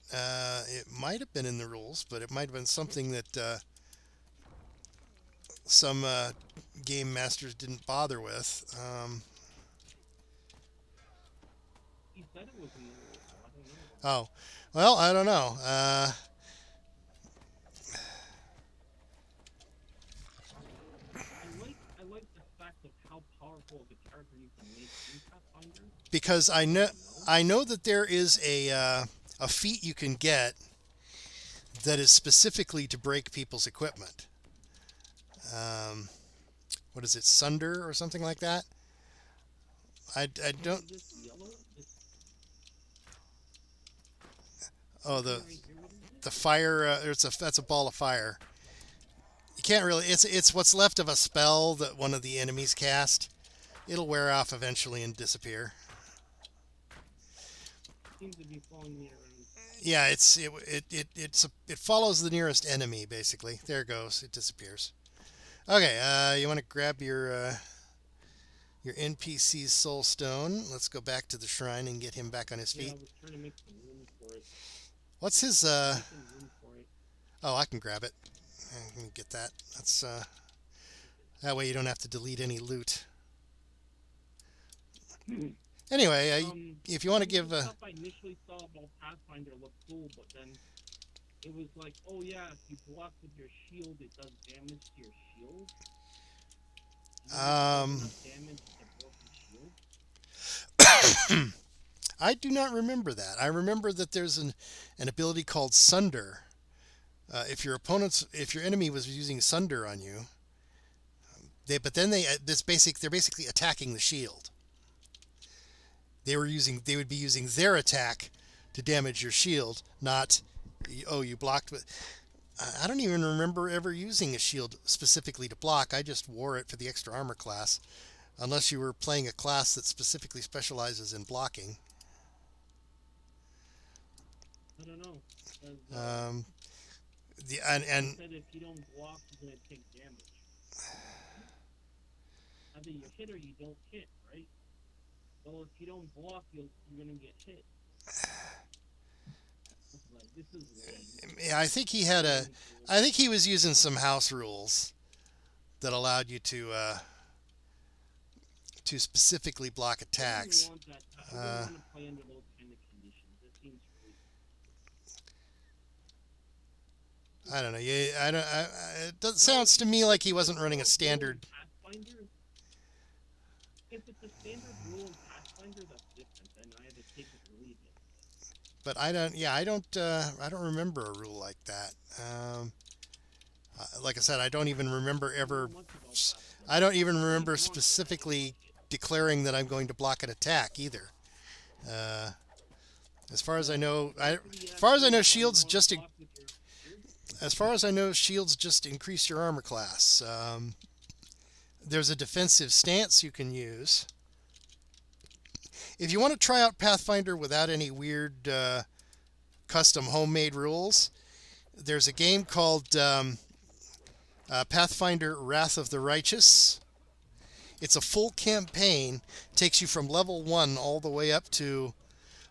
It might have been in the rules, but it might have been something that some game masters didn't bother with. He said it was in the rules, so I don't know. Oh, well, I don't know. I like the fact of how powerful of a character you can make in Pathfinder. Because I know that there is a feat you can get that is specifically to break people's equipment. What is it, Sunder or something like that? I don't. Is this yellow? Oh, Right here, what is it? the fire. That's a ball of fire. You can't really. It's what's left of a spell that one of the enemies cast. It'll wear off eventually and disappear. Seems to be following me around. Yeah, it follows the nearest enemy basically. There it goes. It disappears. Okay, you want to grab your NPC's soul stone. Let's go back to the shrine and get him back on his Yeah, feet. I was trying to make some room for it. What's his Making room for it. Oh, I can grab it. I can get that. That's that way you don't have to delete any loot. Anyway, if you want to give The stuff I initially saw about Pathfinder looked cool, but then it was like, oh yeah, if you block with your shield, it does damage to your shield. Damage to broken shield. I do not remember that. I remember that there's an ability called Sunder. If your enemy was using Sunder on you, they're basically attacking the shield. They would be using their attack to damage your shield, not, oh, you blocked with. I don't even remember ever using a shield specifically to block. I just wore it for the extra armor class, unless you were playing a class that specifically specializes in blocking. I don't know. And said if you don't block, you're gonna take damage. Either you hit or you don't hit, right? Well, if you don't block, you're gonna get hit. Like, this is yeah, I think he was using some house rules that allowed you to specifically block attacks. I don't want to play under those kind of conditions. It seems really. I don't know. It sounds to me like he wasn't running a standard. Pathfinder. If it's a standard rule in Pathfinder, that's different. Then I have to take it or leave it. But I don't remember a rule like that. Like I said, I don't even remember ever. I don't even remember specifically declaring that I'm going to block an attack either. As far as I know, shields just. As far as I know, shields just increase your armor class. There's a defensive stance you can use. If you want to try out Pathfinder without any weird custom homemade rules, there's a game called Pathfinder Wrath of the Righteous. It's a full campaign. Takes you from level 1 all the way up to,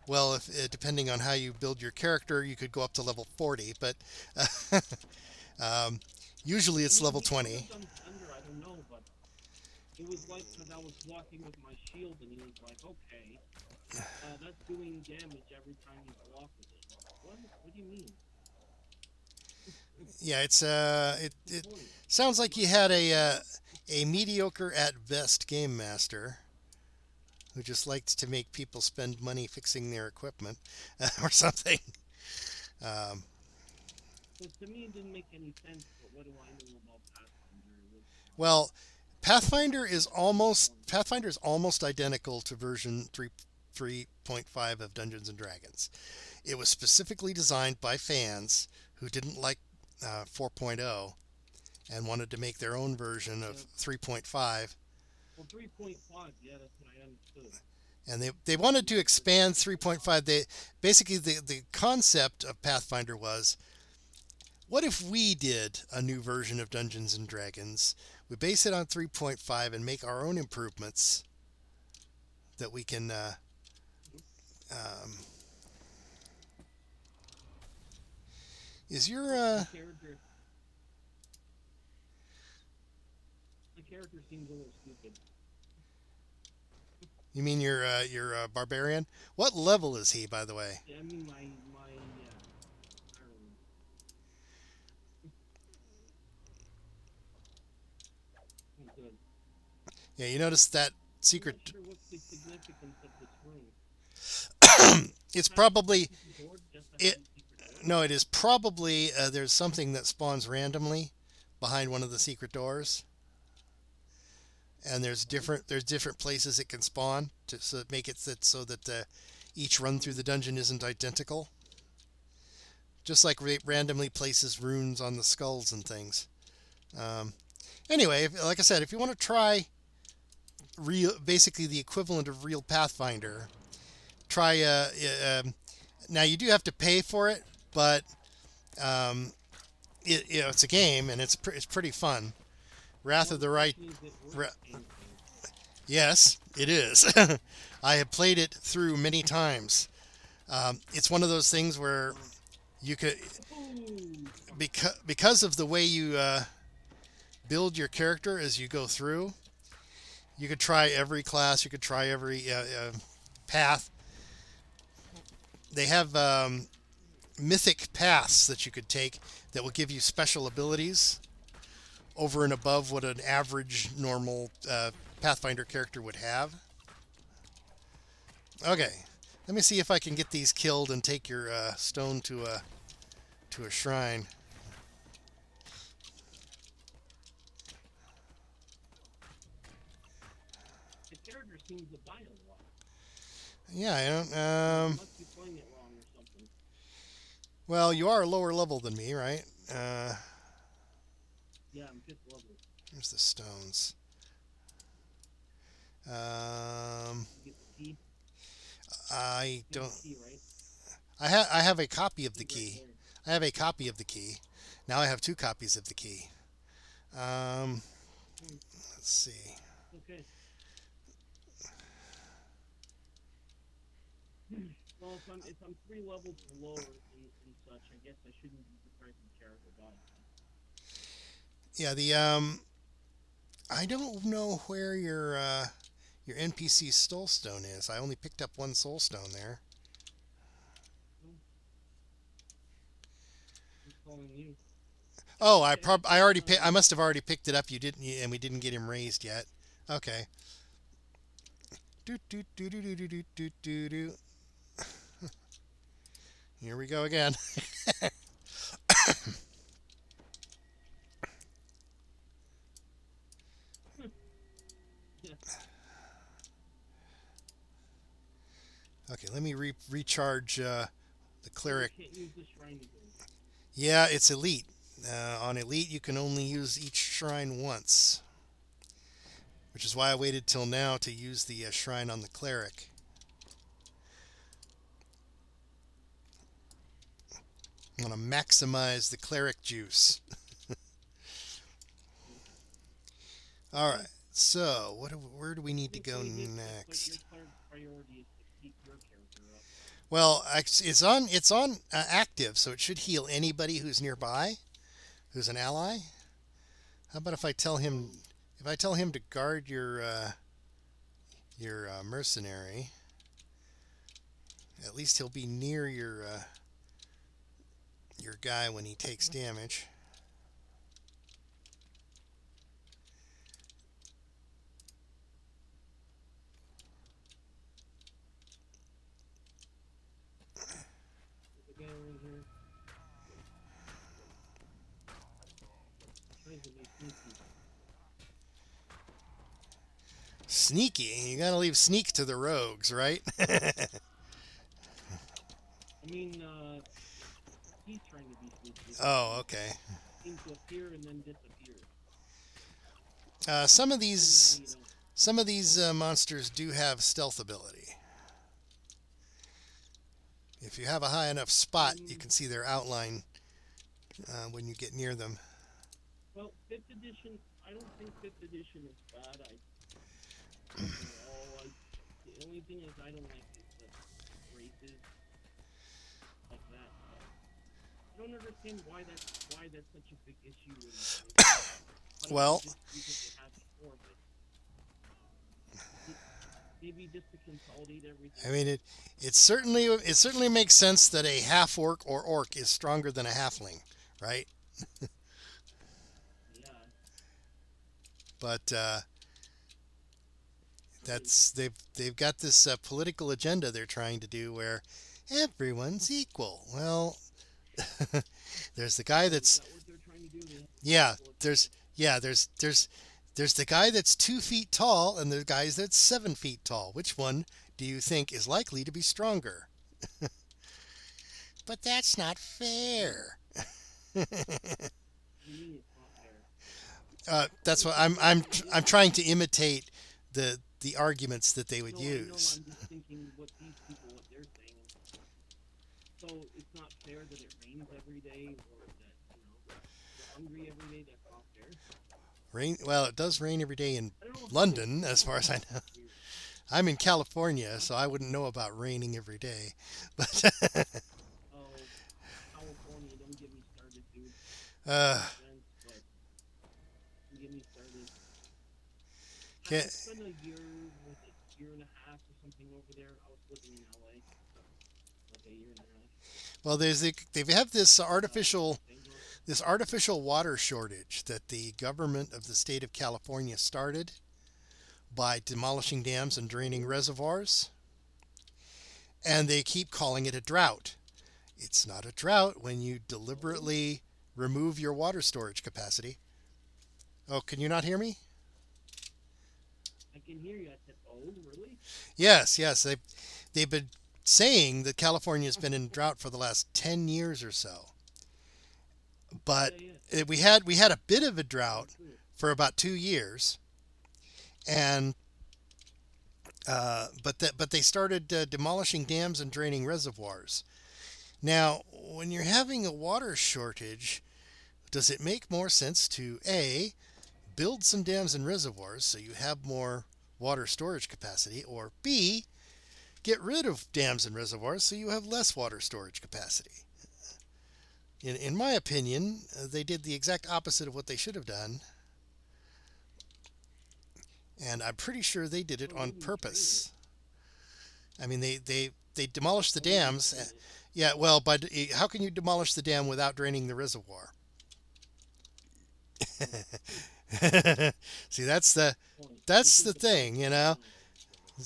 well, if depending on how you build your character, you could go up to level 40, but usually it's level 20. I don't know, but it was like because I was walking with my shield, and he was like, okay, that's doing damage every time you block with it. What do you mean? Yeah, it sounds like you had a mediocre at best game master who just likes to make people spend money fixing their equipment or something. Um, So to me, it didn't make any sense. But what do I know about Pathfinder? well, Pathfinder is almost identical to version 3.5 of Dungeons and Dragons. It was specifically designed by fans who didn't like 4.0 and wanted to make their own version of Yeah. 3.5. Well, 3.5. Yeah, that's what I understood. And they wanted to expand 3.5. They basically the concept of Pathfinder was, what if we did a new version of Dungeons and Dragons? We base it on 3.5 and make our own improvements that we can. Um, is your The character seems a little stupid. you mean your barbarian? What level is he, by the way? Yeah, I mean my yeah. I don't know. Oh, good. Yeah, you notice that I'm secret. not sure what's the significance of this room. It's Has a probably secret door just like it. any secret door? No, it is probably there's something that spawns randomly behind one of the secret doors, and there's different places it can spawn to make it so that each run through the dungeon isn't identical. Just like randomly places runes on the skulls and things. Um, anyway, like I said, if you want to try basically the equivalent of real Pathfinder, try. Now you do have to pay for it, but um, it's a game and it's pretty fun. Wrath Well, of the the Right. question is, it Ra- worth anything? yes, it is. I have played it through many times. It's one of those things where you could, Ooh. because of the way you build your character as you go through, you could try every class, you could try every path. They have mythic paths that you could take that will give you special abilities over and above what an average normal Pathfinder character would have. Okay, let me see if I can get these killed and take your stone to a shrine. The character seems to die a lot. Yeah, I don't. I must be playing it wrong or something. Well, you are a lower level than me, right? Yeah, I'm 5th level. Here's the stones. You get the key. I You have don't. the key, right? I have a copy of the Key's right key. there. I have a copy of the key. Now I have two copies of the key. Um, Hmm. let's see. Okay. Well, if I'm 3 levels below and such, I guess I shouldn't be surprised if the character dies. Yeah, the I don't know where your NPC soulstone is. I only picked up one soulstone there. I'm calling you. Oh, Okay, I already I must have already picked it up. You didn't, and we didn't get him raised yet. Okay. Do do do do do do do do do do. Here we go again. Yeah. Okay, let me recharge the cleric. I can't use the shrine again. Yeah, it's elite. On elite, you can only use each shrine once, which is why I waited till now to use the shrine on the cleric. I'm going to maximize the cleric juice. All right. So, where do we need to go next? But your priority is to keep your character up. Well, it's on active, so it should heal anybody who's nearby, who's an ally. How about if I tell him to guard your mercenary? At least he'll be near your guy when he takes damage. doesn't make sneaky. Sneaky. You gotta leave sneak to the rogues, right? I mean, he's trying to be sneaky. Oh, okay. Seems to appear and then disappear. Some of Now you these know. some of these monsters do have stealth ability. If you have a high enough spot, you can see their outline when you get near them. Well, 5th edition, I don't think 5th edition is bad. Overall, the only thing is I don't like is the races like that. I don't understand why that's such a big issue. Well, just because they have before, but maybe just to consolidate everything. I mean it certainly makes sense that a half orc or orc is stronger than a halfling, right? Yeah. But they've got this political agenda they're trying to do where everyone's equal. Well, there's the guy that's Is that what they're trying to do? yeah there's the guy that's 2 feet tall and the guy that's 7 feet tall. Which one do you think is likely to be stronger? But that's not fair. You mean it's not fair? That's what I'm trying to imitate the arguments that they would No, I know. use. I'm just thinking what they're saying. So it's not fair that it rains every day, or that we're hungry every day. That's not fair. Rain. Well, it does rain every day in I don't know if London, as far as I know. weird. I'm in California, so I wouldn't know about raining every day. But Oh, California, don't get me started, dude. uh, But don't get me started. I can't, spent a year and a half or something over there. I was living in LA, like a year and a half. well, they have this artificial water shortage that the government of the state of California started by demolishing dams and draining reservoirs, and they keep calling it a drought. It's not a drought when you deliberately remove your water storage capacity. Oh, can you not hear me? I can hear you. I said, "Oh, really?" Yes, yes. They've been saying that California's been in drought for the last 10 years or so. But Yeah. we had a bit of a drought True. for about 2 years, and but they started demolishing dams and draining reservoirs. Now, when you're having a water shortage, does it make more sense to A, build some dams and reservoirs so you have more water storage capacity, or B, get rid of dams and reservoirs so you have less water storage capacity? In my opinion, they did the exact opposite of what they should have done. And I'm pretty sure they did it on purpose. I mean, they demolished the dams. Yeah, well, but how can you demolish the dam without draining the reservoir? See, that's the thing, you know.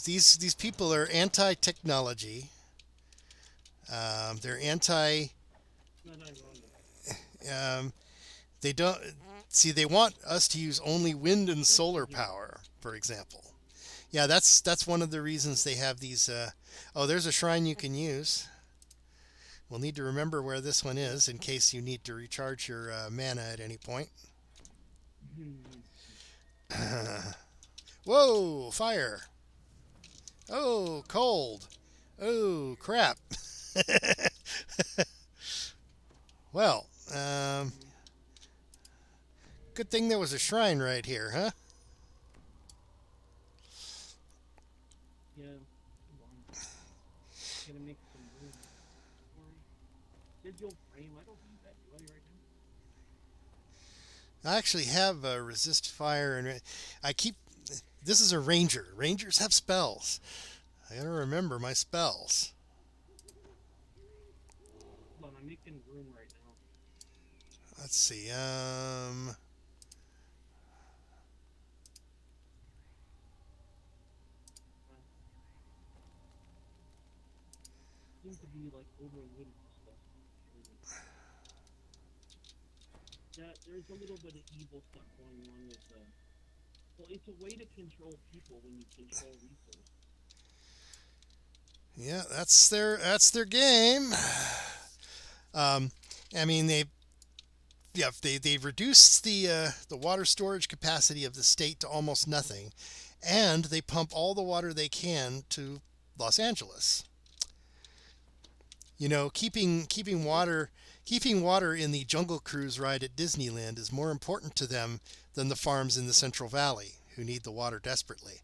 These people are anti-technology. They're anti. They don't see. They want us to use only wind and solar power, for example. Yeah, that's one of the reasons they have these. Oh, there's a shrine you can use. We'll need to remember where this one is in case you need to recharge your mana at any point. Whoa, fire. Oh, cold. Oh, crap. Well, good thing there was a shrine right here, huh? Yeah. Gonna make some room. Digital frame. I don't need that, do I, right now? I actually have resist fire, and I keep. This is a ranger. Rangers have spells. I gotta remember my spells. Hold on, I'm making room right now. Let's see. Seems to be like overloaded with stuff. that there's a little bit of evil stuff going on with the. Well, it's a way to control people when you control resources. Yeah, that's their game. Um, I mean, they reduced the water storage capacity of the state to almost nothing, and they pump all the water they can to Los Angeles. You know, keeping water in the Jungle Cruise ride at Disneyland is more important to them than the farms in the Central Valley who need the water desperately.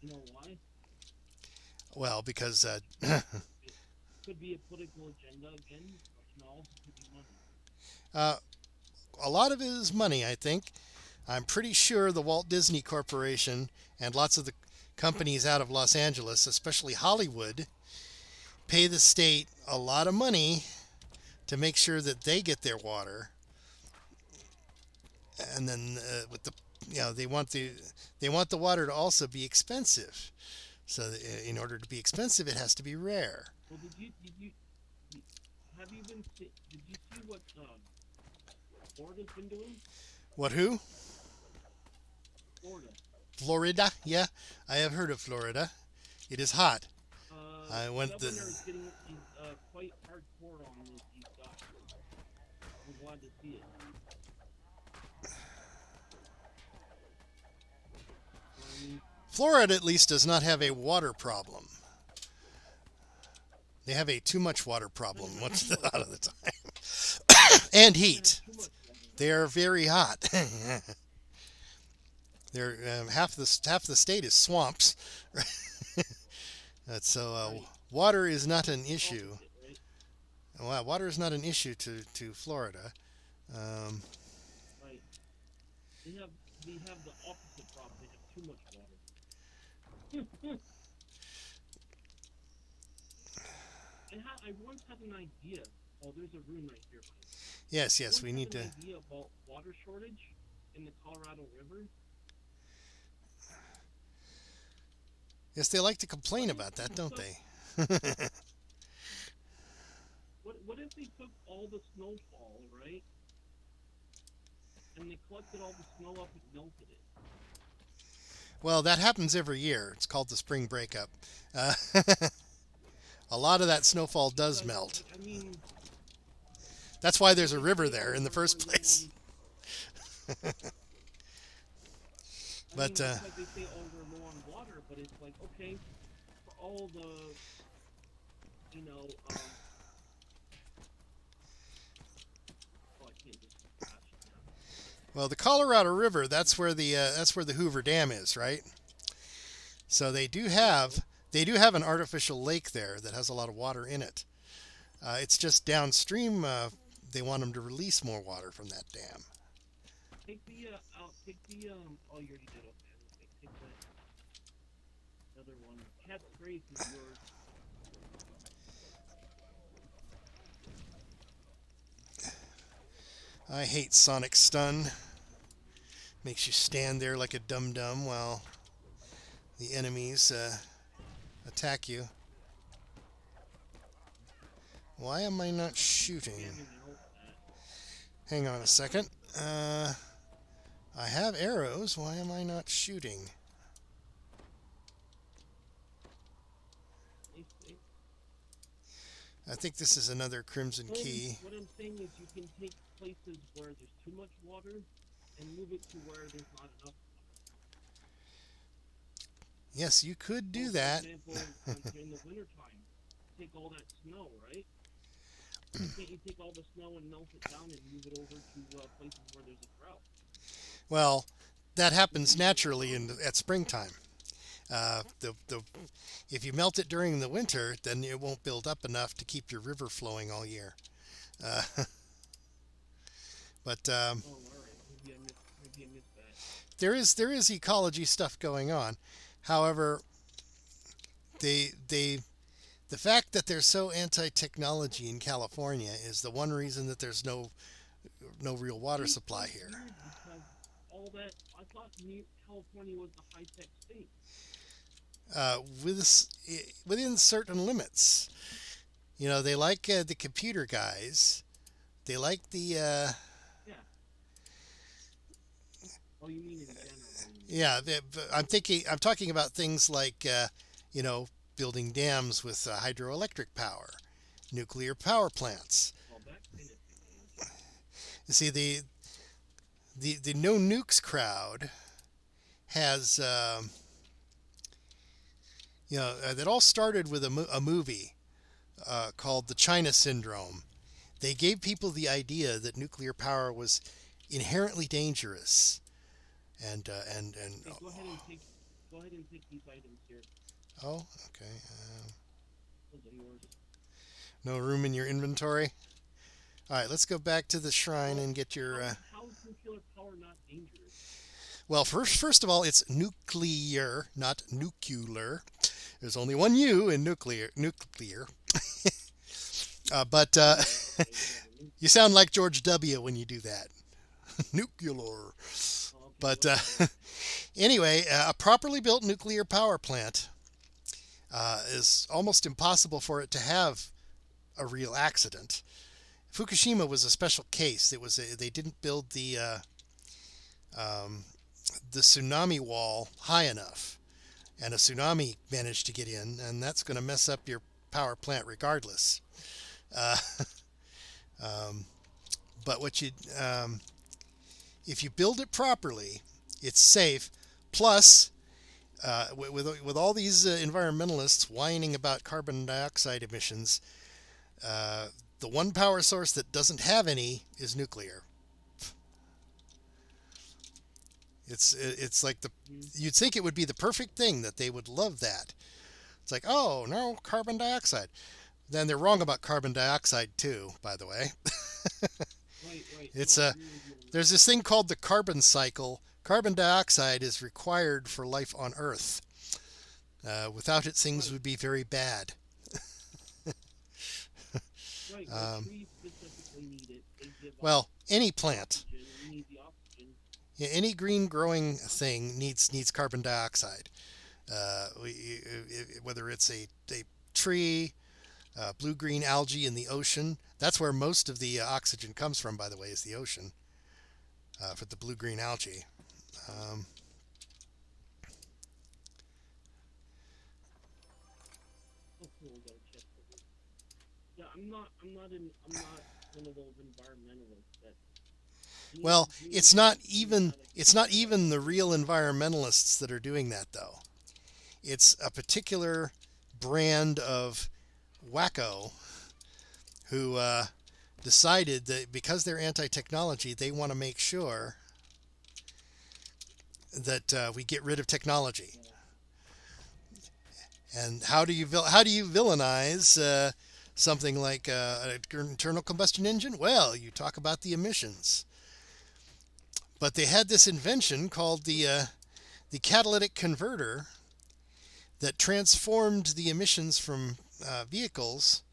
You know why? Well, because It could be a political agenda again, but also could be money. uh, a lot of it is money, I think. I'm pretty sure the Walt Disney Corporation and lots of the companies out of Los Angeles, especially Hollywood, pay the state a lot of money to make sure that they get their water. And then with the they want the water to also be expensive. So in order to be expensive, it has to be rare. Well, have you been did you see what Florida's been doing? What who? Florida. Florida? Yeah, I have heard of Florida. It is hot. I The went the governor is quite hardcore on these guys. I'm glad to see it. I mean, Florida at least does not have a water problem. They have a too much water problem much a lot of the time, and they have heat. too much water. They are very hot. They're half the state is swamps. So Right. water is not an The issue. opposite, right? Well, water is not an issue to Florida. Um, Right. They have they have the opposite problem. They have too much water. I once had an idea. Oh, there's a room right here. yes, I yes, once we had need an to. idea about water shortage in the Colorado River. Yes, they like to complain What if about that, they don't took they? what if they took all the snowfall, right? And they collected all the snow up and melted it. Well, that happens every year. It's called the spring breakup. Uh, a lot of that snowfall does Because melt. I mean, That's why like there's a they river say, there oh, in the we're first low on place. this. I But mean, it's like they say, oh, we're low on water, but it's like okay, for all the you know, oh, I can't just crash it now. well, the Colorado River, that's where the Hoover Dam is, right? So I think so. they do have an artificial lake there that has a lot of water in it. It's just downstream. They want them to release more water from that dam. Take the take the Oh, you already did. Okay, take that other one. Cat's Grace is yours. I hate Sonic Stun. Makes you stand there like a dum dum while the enemies attack you. Why am I not I keep shooting? spamming out that. Hang on a second. I have arrows. Why am I not shooting? They, I think this is another Crimson Key. what I'm saying is you can take places where there's too much water and move it to where there's not enough. Yes, you could So, do for that. example, in the wintertime, take all that snow, right? Can't you take all the snow and melt it down and move it over to places where there's a drought? Well, that You happens can do it naturally at springtime. The if you melt it during the winter, then it won't build up enough to keep your river flowing all year. Uh, but Oh, all right. Maybe I missed that. there is ecology stuff going on. However, they the fact that they're so anti-technology in California is the one reason that there's no real water See, supply it's here. weird because all that I thought California was the high tech state. With within certain limits. You know, they like the computer guys, They like the Yeah. Oh, you mean in general? You mean. yeah. I'm talking about things like you know, building dams with hydroelectric power, nuclear power plants. Well, that kind of technology. You see, the no nukes crowd has that all started with a movie called The China Syndrome. They gave people the idea that nuclear power was inherently dangerous, and Hey, go ahead and take these items here. oh, okay, Those are yours. no room in your inventory. All right, let's go back to the shrine Well, and get your. how is nuclear power not dangerous? Well, first of all, it's nuclear, not nuclear. There's only one U in nuclear. Nuclear. But Okay, whatever. you sound like George W. when you do that. Nuclear. Okay, But whatever. anyway, a properly built nuclear power plant is almost impossible for it to have a real accident. Fukushima was a special case. They didn't build um, the tsunami wall high enough, and a tsunami managed to get in, and that's going to mess up your power plant regardless. Uh, um, but if you build it properly, it's safe. Plus, with all these environmentalists whining about carbon dioxide emissions, uh, the one power source that doesn't have any is nuclear. It's like Mhm. you'd think it would be the perfect thing that they would love that. It's like, oh no, carbon dioxide. Then they're wrong about carbon dioxide too, by the way. Right, right. No, It's I a agree with you on There's that. this thing called the carbon cycle. Carbon dioxide is required for life on Earth. Without it, things Right, would be very bad. right. Like Um, trees specifically need it. They give off well, any plant, oxygen. We need the oxygen. yeah, any green growing thing needs carbon dioxide. Whether it's a tree, blue green algae in the ocean, that's where most of the oxygen comes from. By the way, is the ocean for the blue green algae. Um, Oh, cool. Got a chest over here. Yeah, I'm not one of those environmentalists that Well, green lights do not it's exist not without even the oxygen. real environmentalists that are doing that though. It's a particular brand of wacko who decided that because they're anti-technology, they want to make sure that we get rid of technology. Yeah. And how do you villainize something like an internal combustion engine? Well, you talk about the emissions. But they had this invention called the catalytic converter that transformed the emissions from vehicles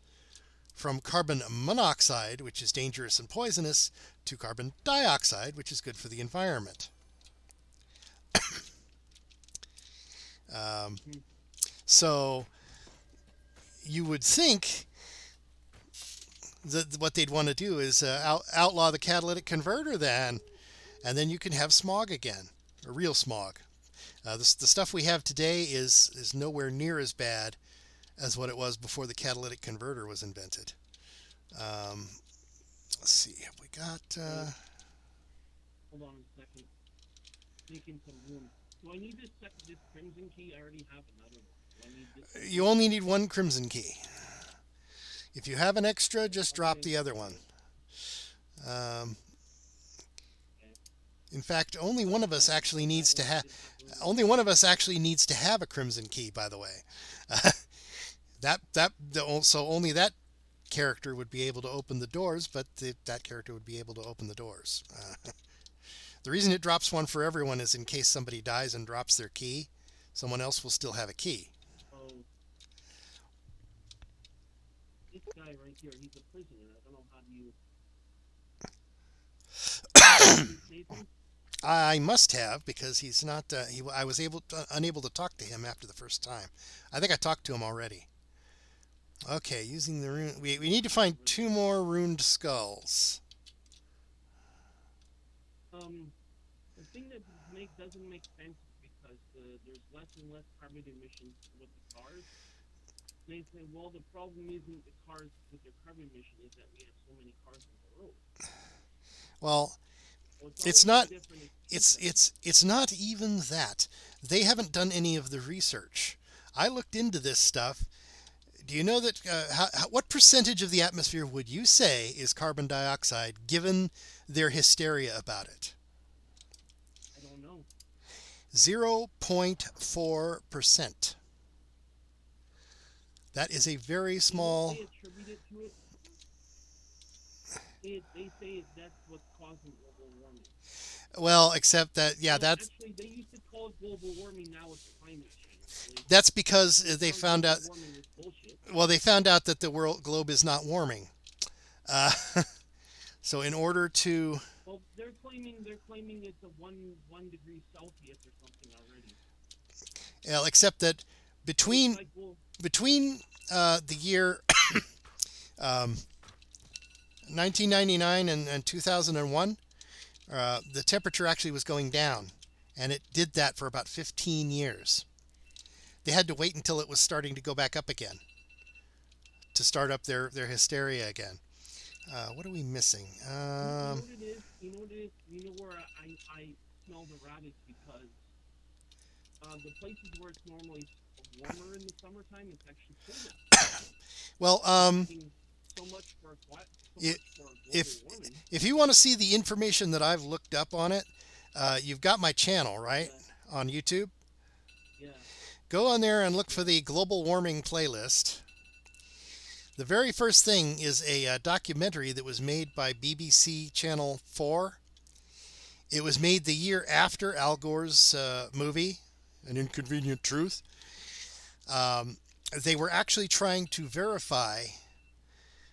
from carbon monoxide, which is dangerous and poisonous, to carbon dioxide, which is good for the environment. Um, Mhm. so you would think that what they'd want to do is outlaw the catalytic converter then, and then you can have smog again, a real smog. The stuff we have today is nowhere near as bad as what it was before the catalytic converter was invented. Um, let's see, have we got? Wait, hold on a second. Making some room. Do I need this crimson key? I already have another one. Do I need this one You too? only need one crimson key. If you have an extra, just drop Okay. the other one. Um, Okay. in fact, only one of us Yeah, actually that needs to way I have. just have room. Only one of us actually needs to have a crimson key. By the way, so only that character would be able to open the doors, but that character would be able to open the doors. The reason it drops one for everyone is in case somebody dies and drops their key, someone else will still have a key. Oh, this guy right here, he's a prisoner. I don't know how do you. Did you save him? I must have because he's not. I was unable to talk to him after the first time. I think I talked to him already. Okay, using the rune. We need to find two more runed skulls. The thing that doesn't make sense is because there's less and less carbon emissions with the cars. They say, well, the problem isn't the cars with their carbon emission, is that we have so many cars on the road. Well, So it's it's always not. a different It's excuse. it's not even that. They haven't done any of the research. I looked into this stuff. Do you know that what percentage of the atmosphere would you say is carbon dioxide given their hysteria about it? I don't know. 0.4%. That is a very You know what small. they attribute it to it? They say that's what's causing global warming. Well, except that yeah, Well, that's actually, they used to call it global warming. Now it's climate change. that's because they Term found out. global warming is bullshit. Well, they found out that the world globe is not warming. Uh, so in order to Well, they're claiming it's a one degree Celsius or something already. except that between Like, well, between the year 1999 and 2001, the temperature actually was going down, and it did that for about 15 years. They had to wait until it was starting to go back up again to start up their hysteria again. What are we missing? you know what it is? You know what it is? You know where I smell the rat is because the places where it's normally warmer in the summertime, it's actually colder. Well, So much for so I- much for global if warming. if you want to see the information that I've looked up on it, you've got my channel, right, on YouTube. Yeah. Go on there and look for the global warming playlist. The very first thing is a documentary that was made by BBC Channel 4. It was made the year after Al Gore's movie, An Inconvenient Truth. They were actually trying to verify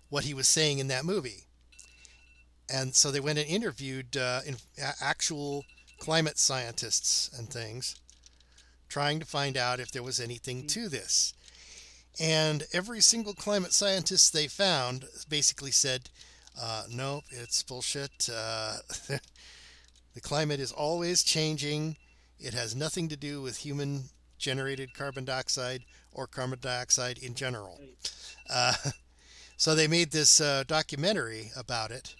what he was saying in that movie. And so they went and interviewed actual climate scientists and things, trying to find out if there was anything to this. And every single climate scientist they found basically said, no, it's bullshit. The climate is always changing. It has nothing to do with human generated carbon dioxide or carbon dioxide in general. Right. Uh, so they made this documentary about it.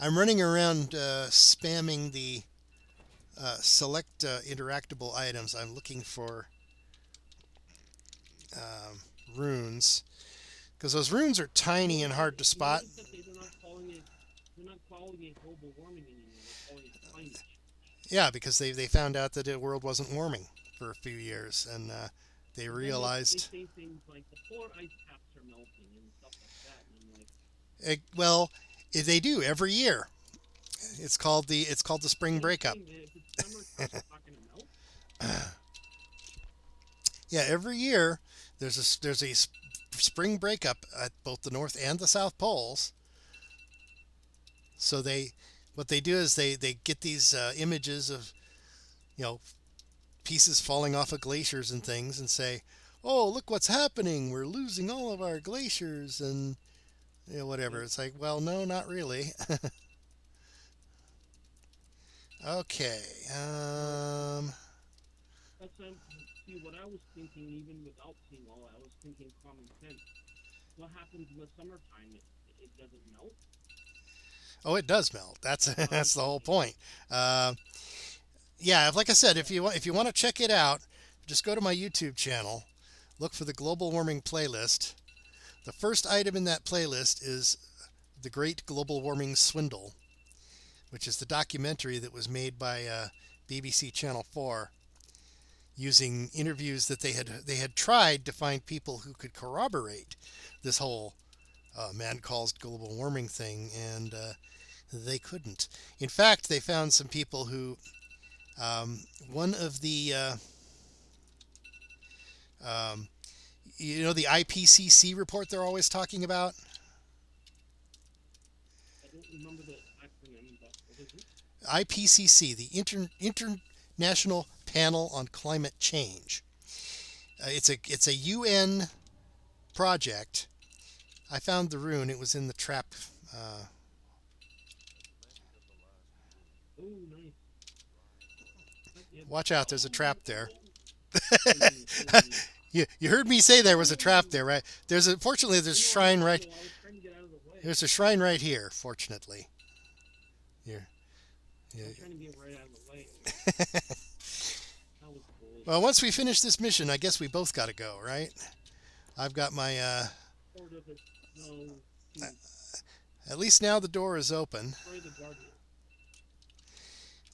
I'm running around spamming the select interactable items. I'm looking for runes because those runes are tiny and hard to spot. They're not calling it. They're not calling it global warming anymore. They're calling it climate change. Yeah, because they found out that the world wasn't warming for a few years, and they And then realized. they say things like the polar ice caps are melting and stuff like that, and I'm like, Well, they do every year. It's called the spring breakup. if it's summer, it's not going to melt. Yeah, every year there's a spring breakup at both the North and the South Poles. So what they do is they get these images of pieces falling off of glaciers and things and say, oh, look what's happening, we're losing all of our glaciers and whatever. It's like, well, no, not really. Okay. That's see what I was thinking. Even without seeing all, I was thinking common sense. What happens in the summertime? It doesn't melt. Oh, it does melt. That's the whole point. Yeah, like I said, if you want to check it out, just go to my YouTube channel, look for the global warming playlist. The first item in that playlist is The Great Global Warming Swindle, which is the documentary that was made by BBC Channel 4 using interviews that they had tried to find people who could corroborate this whole man-caused global warming thing, and they couldn't. In fact, they found some people who one of the the IPCC report they're always talking about. I don't remember the acronym, but what is it? IPCC, the International Panel on Climate Change. It's a UN project, I found the rune. It was in the trap. Uh, Oh, nice. Yeah, Watch out, there's a trap there. poison, poison. You heard me say there was a trap there, right? Fortunately, there's a shrine right. I was trying to get out of the way. There's a shrine right here. Fortunately, here. I Yeah. was trying to get right out of the way. That was cool. Well, once we finish this mission, I guess we both got to go, right? I've got my. Sort of it. No. To At least now the door is open, destroy the guardian.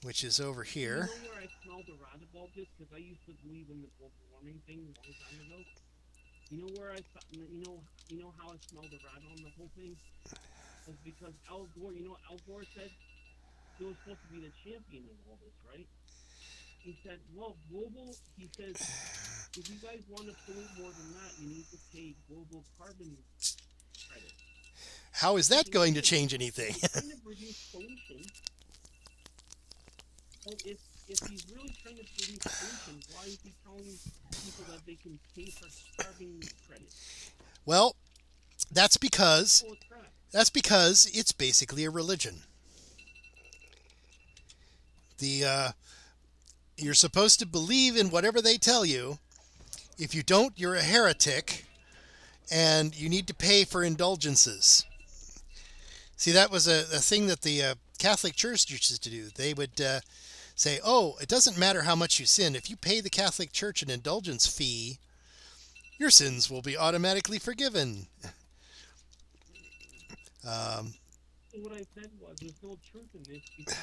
which is over You here. know where I smelled the rat about this? Because I used to believe in the global warming thing a long time ago. You know where you know how I smelled the rat on the whole thing? Was because Al Gore, you know what Al Gore said? He was supposed to be the champion of all this, right? He said, well, he says, if you guys want to pollute more than that, you need to pay global carbon credit. How is that going to change anything? He's trying to reduce pollution. Well, if he's really trying to reduce pollution, why is he telling people that they can pay for carbon credit? Well, that's because Full of crap. it's basically a religion. You're supposed to believe in whatever they tell you. If you don't, you're a heretic, and you need to pay for indulgences. See, that was a thing that the Catholic Church used to do. They would say, oh, it doesn't matter how much you sin. If you pay the Catholic Church an indulgence fee, your sins will be automatically forgiven. What I said was, there's no truth in this because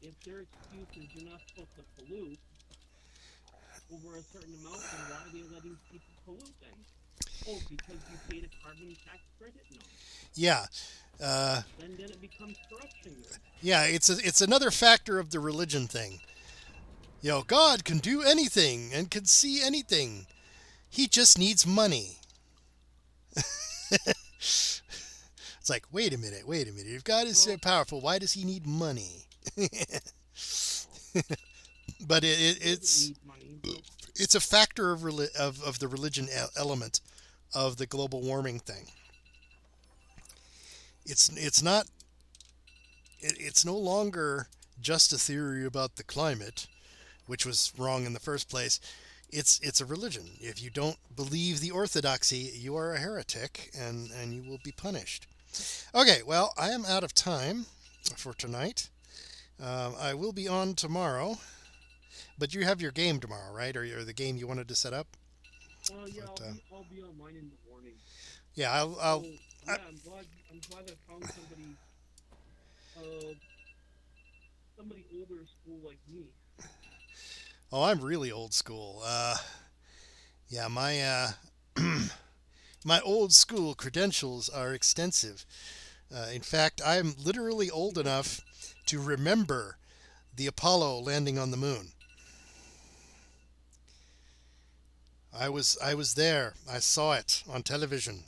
if their excuse is you're not supposed to pollute over a certain amount, then why are they letting people pollute then? Oh, because you paid a carbon tax credit? No. Yeah. Then it becomes corruption. Yeah, it's another factor of the religion thing. You know, God can do anything and can see anything. He just needs money. It's like, wait a minute. If God is so powerful, why does he need money? But it's a factor of the religion element of the global warming thing. It's no longer just a theory about the climate, which was wrong in the first place. It's a religion. If you don't believe the orthodoxy, you are a heretic, and you will be punished. Okay, well, I am out of time for tonight. I will be on tomorrow, but you have your game tomorrow, right? Or the game you wanted to set up? Yeah, But, I'll be online in the morning. Yeah, I'll So, yeah, I'm glad I found somebody older school like me. Oh, I'm really old school. Yeah, my my old school credentials are extensive. In fact, I'm literally old enough to remember the Apollo landing on the moon. I was there. I saw it on television.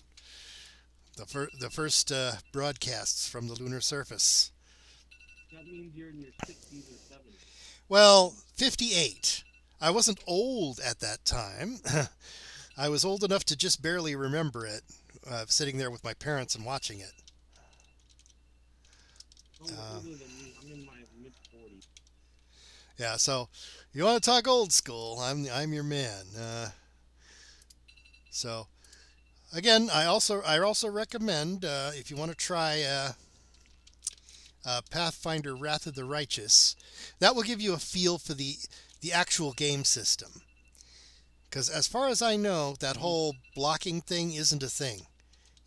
The first broadcasts from the lunar surface. That means you're in your 60s or 70s. Well, 58. I wasn't old at that time. I was old enough to just barely remember it, sitting there with my parents and watching it. Oh, older than me. I'm in my mid-40s. Yeah, so you want to talk old school? I'm your man. So again, I also recommend if you want to try Pathfinder: Wrath of the Righteous, that will give you a feel for the actual game system. Because as far as I know, that whole blocking thing isn't a thing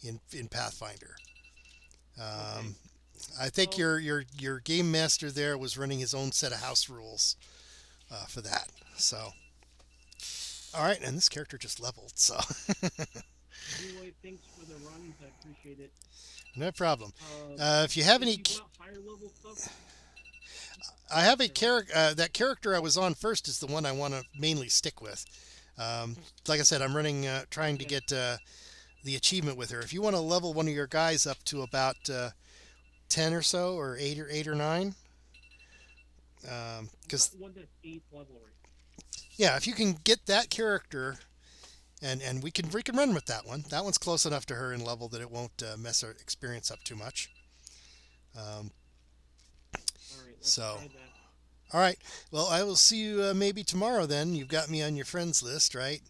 in Pathfinder. Okay. I think your game master there was running his own set of house rules for that. So, all right, and this character just leveled. So, Anyway, thanks for the runs. I appreciate it. no problem. If you have any, You got higher level stuff? I have a character. That character I was on first is the one I want to mainly stick with. Like I said, I'm running, trying to get the achievement with her. If you want to level one of your guys up to about 10 or so, or 8 or 9, because one that's 8th level right. yeah, if you can get that character and we can run with that one. That one's close enough to her in level that it won't mess our experience up too much. Um, All right, let's so, try that. all right. Well, I will see you maybe tomorrow then. You've got me on your friends list, right?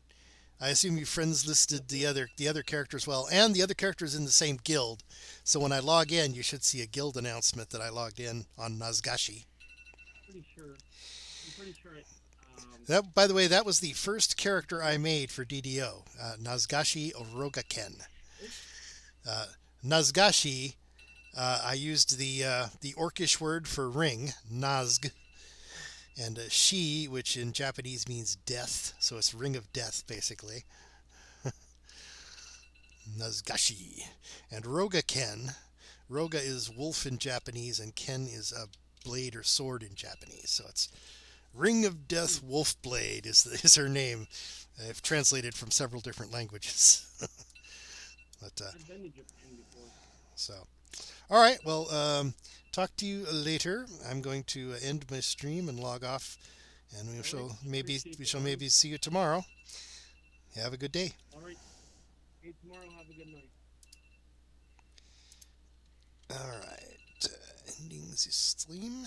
I assume you friends Yep, listed yep. the other characters well, and the other characters in the same guild. So when I log in, you should see a guild announcement that I logged in on Nazgashi. Pretty sure. I'm pretty sure it. That, by the way, that was the first character I made for DDO, Nazgashi Orogaken. Oh, Uh, Nazgashi, I used the Orcish word for ring, Nazg, and shi, which in Japanese means death, so it's ring of death basically. Nazgashi, and Rogaken. Roga is wolf in Japanese, and Ken is a blade or sword in Japanese. So it's Ring of Death hmm. Wolf Blade is her name. I've translated from several different languages. but I've been to Japan before. so, all right. Well, talk to you later. I'm going to end my stream and log off, and All right. Appreciate we you, shall buddy. maybe see you tomorrow. Have a good day. All right. Hey, tomorrow. Have a good night. All right. Ending the stream.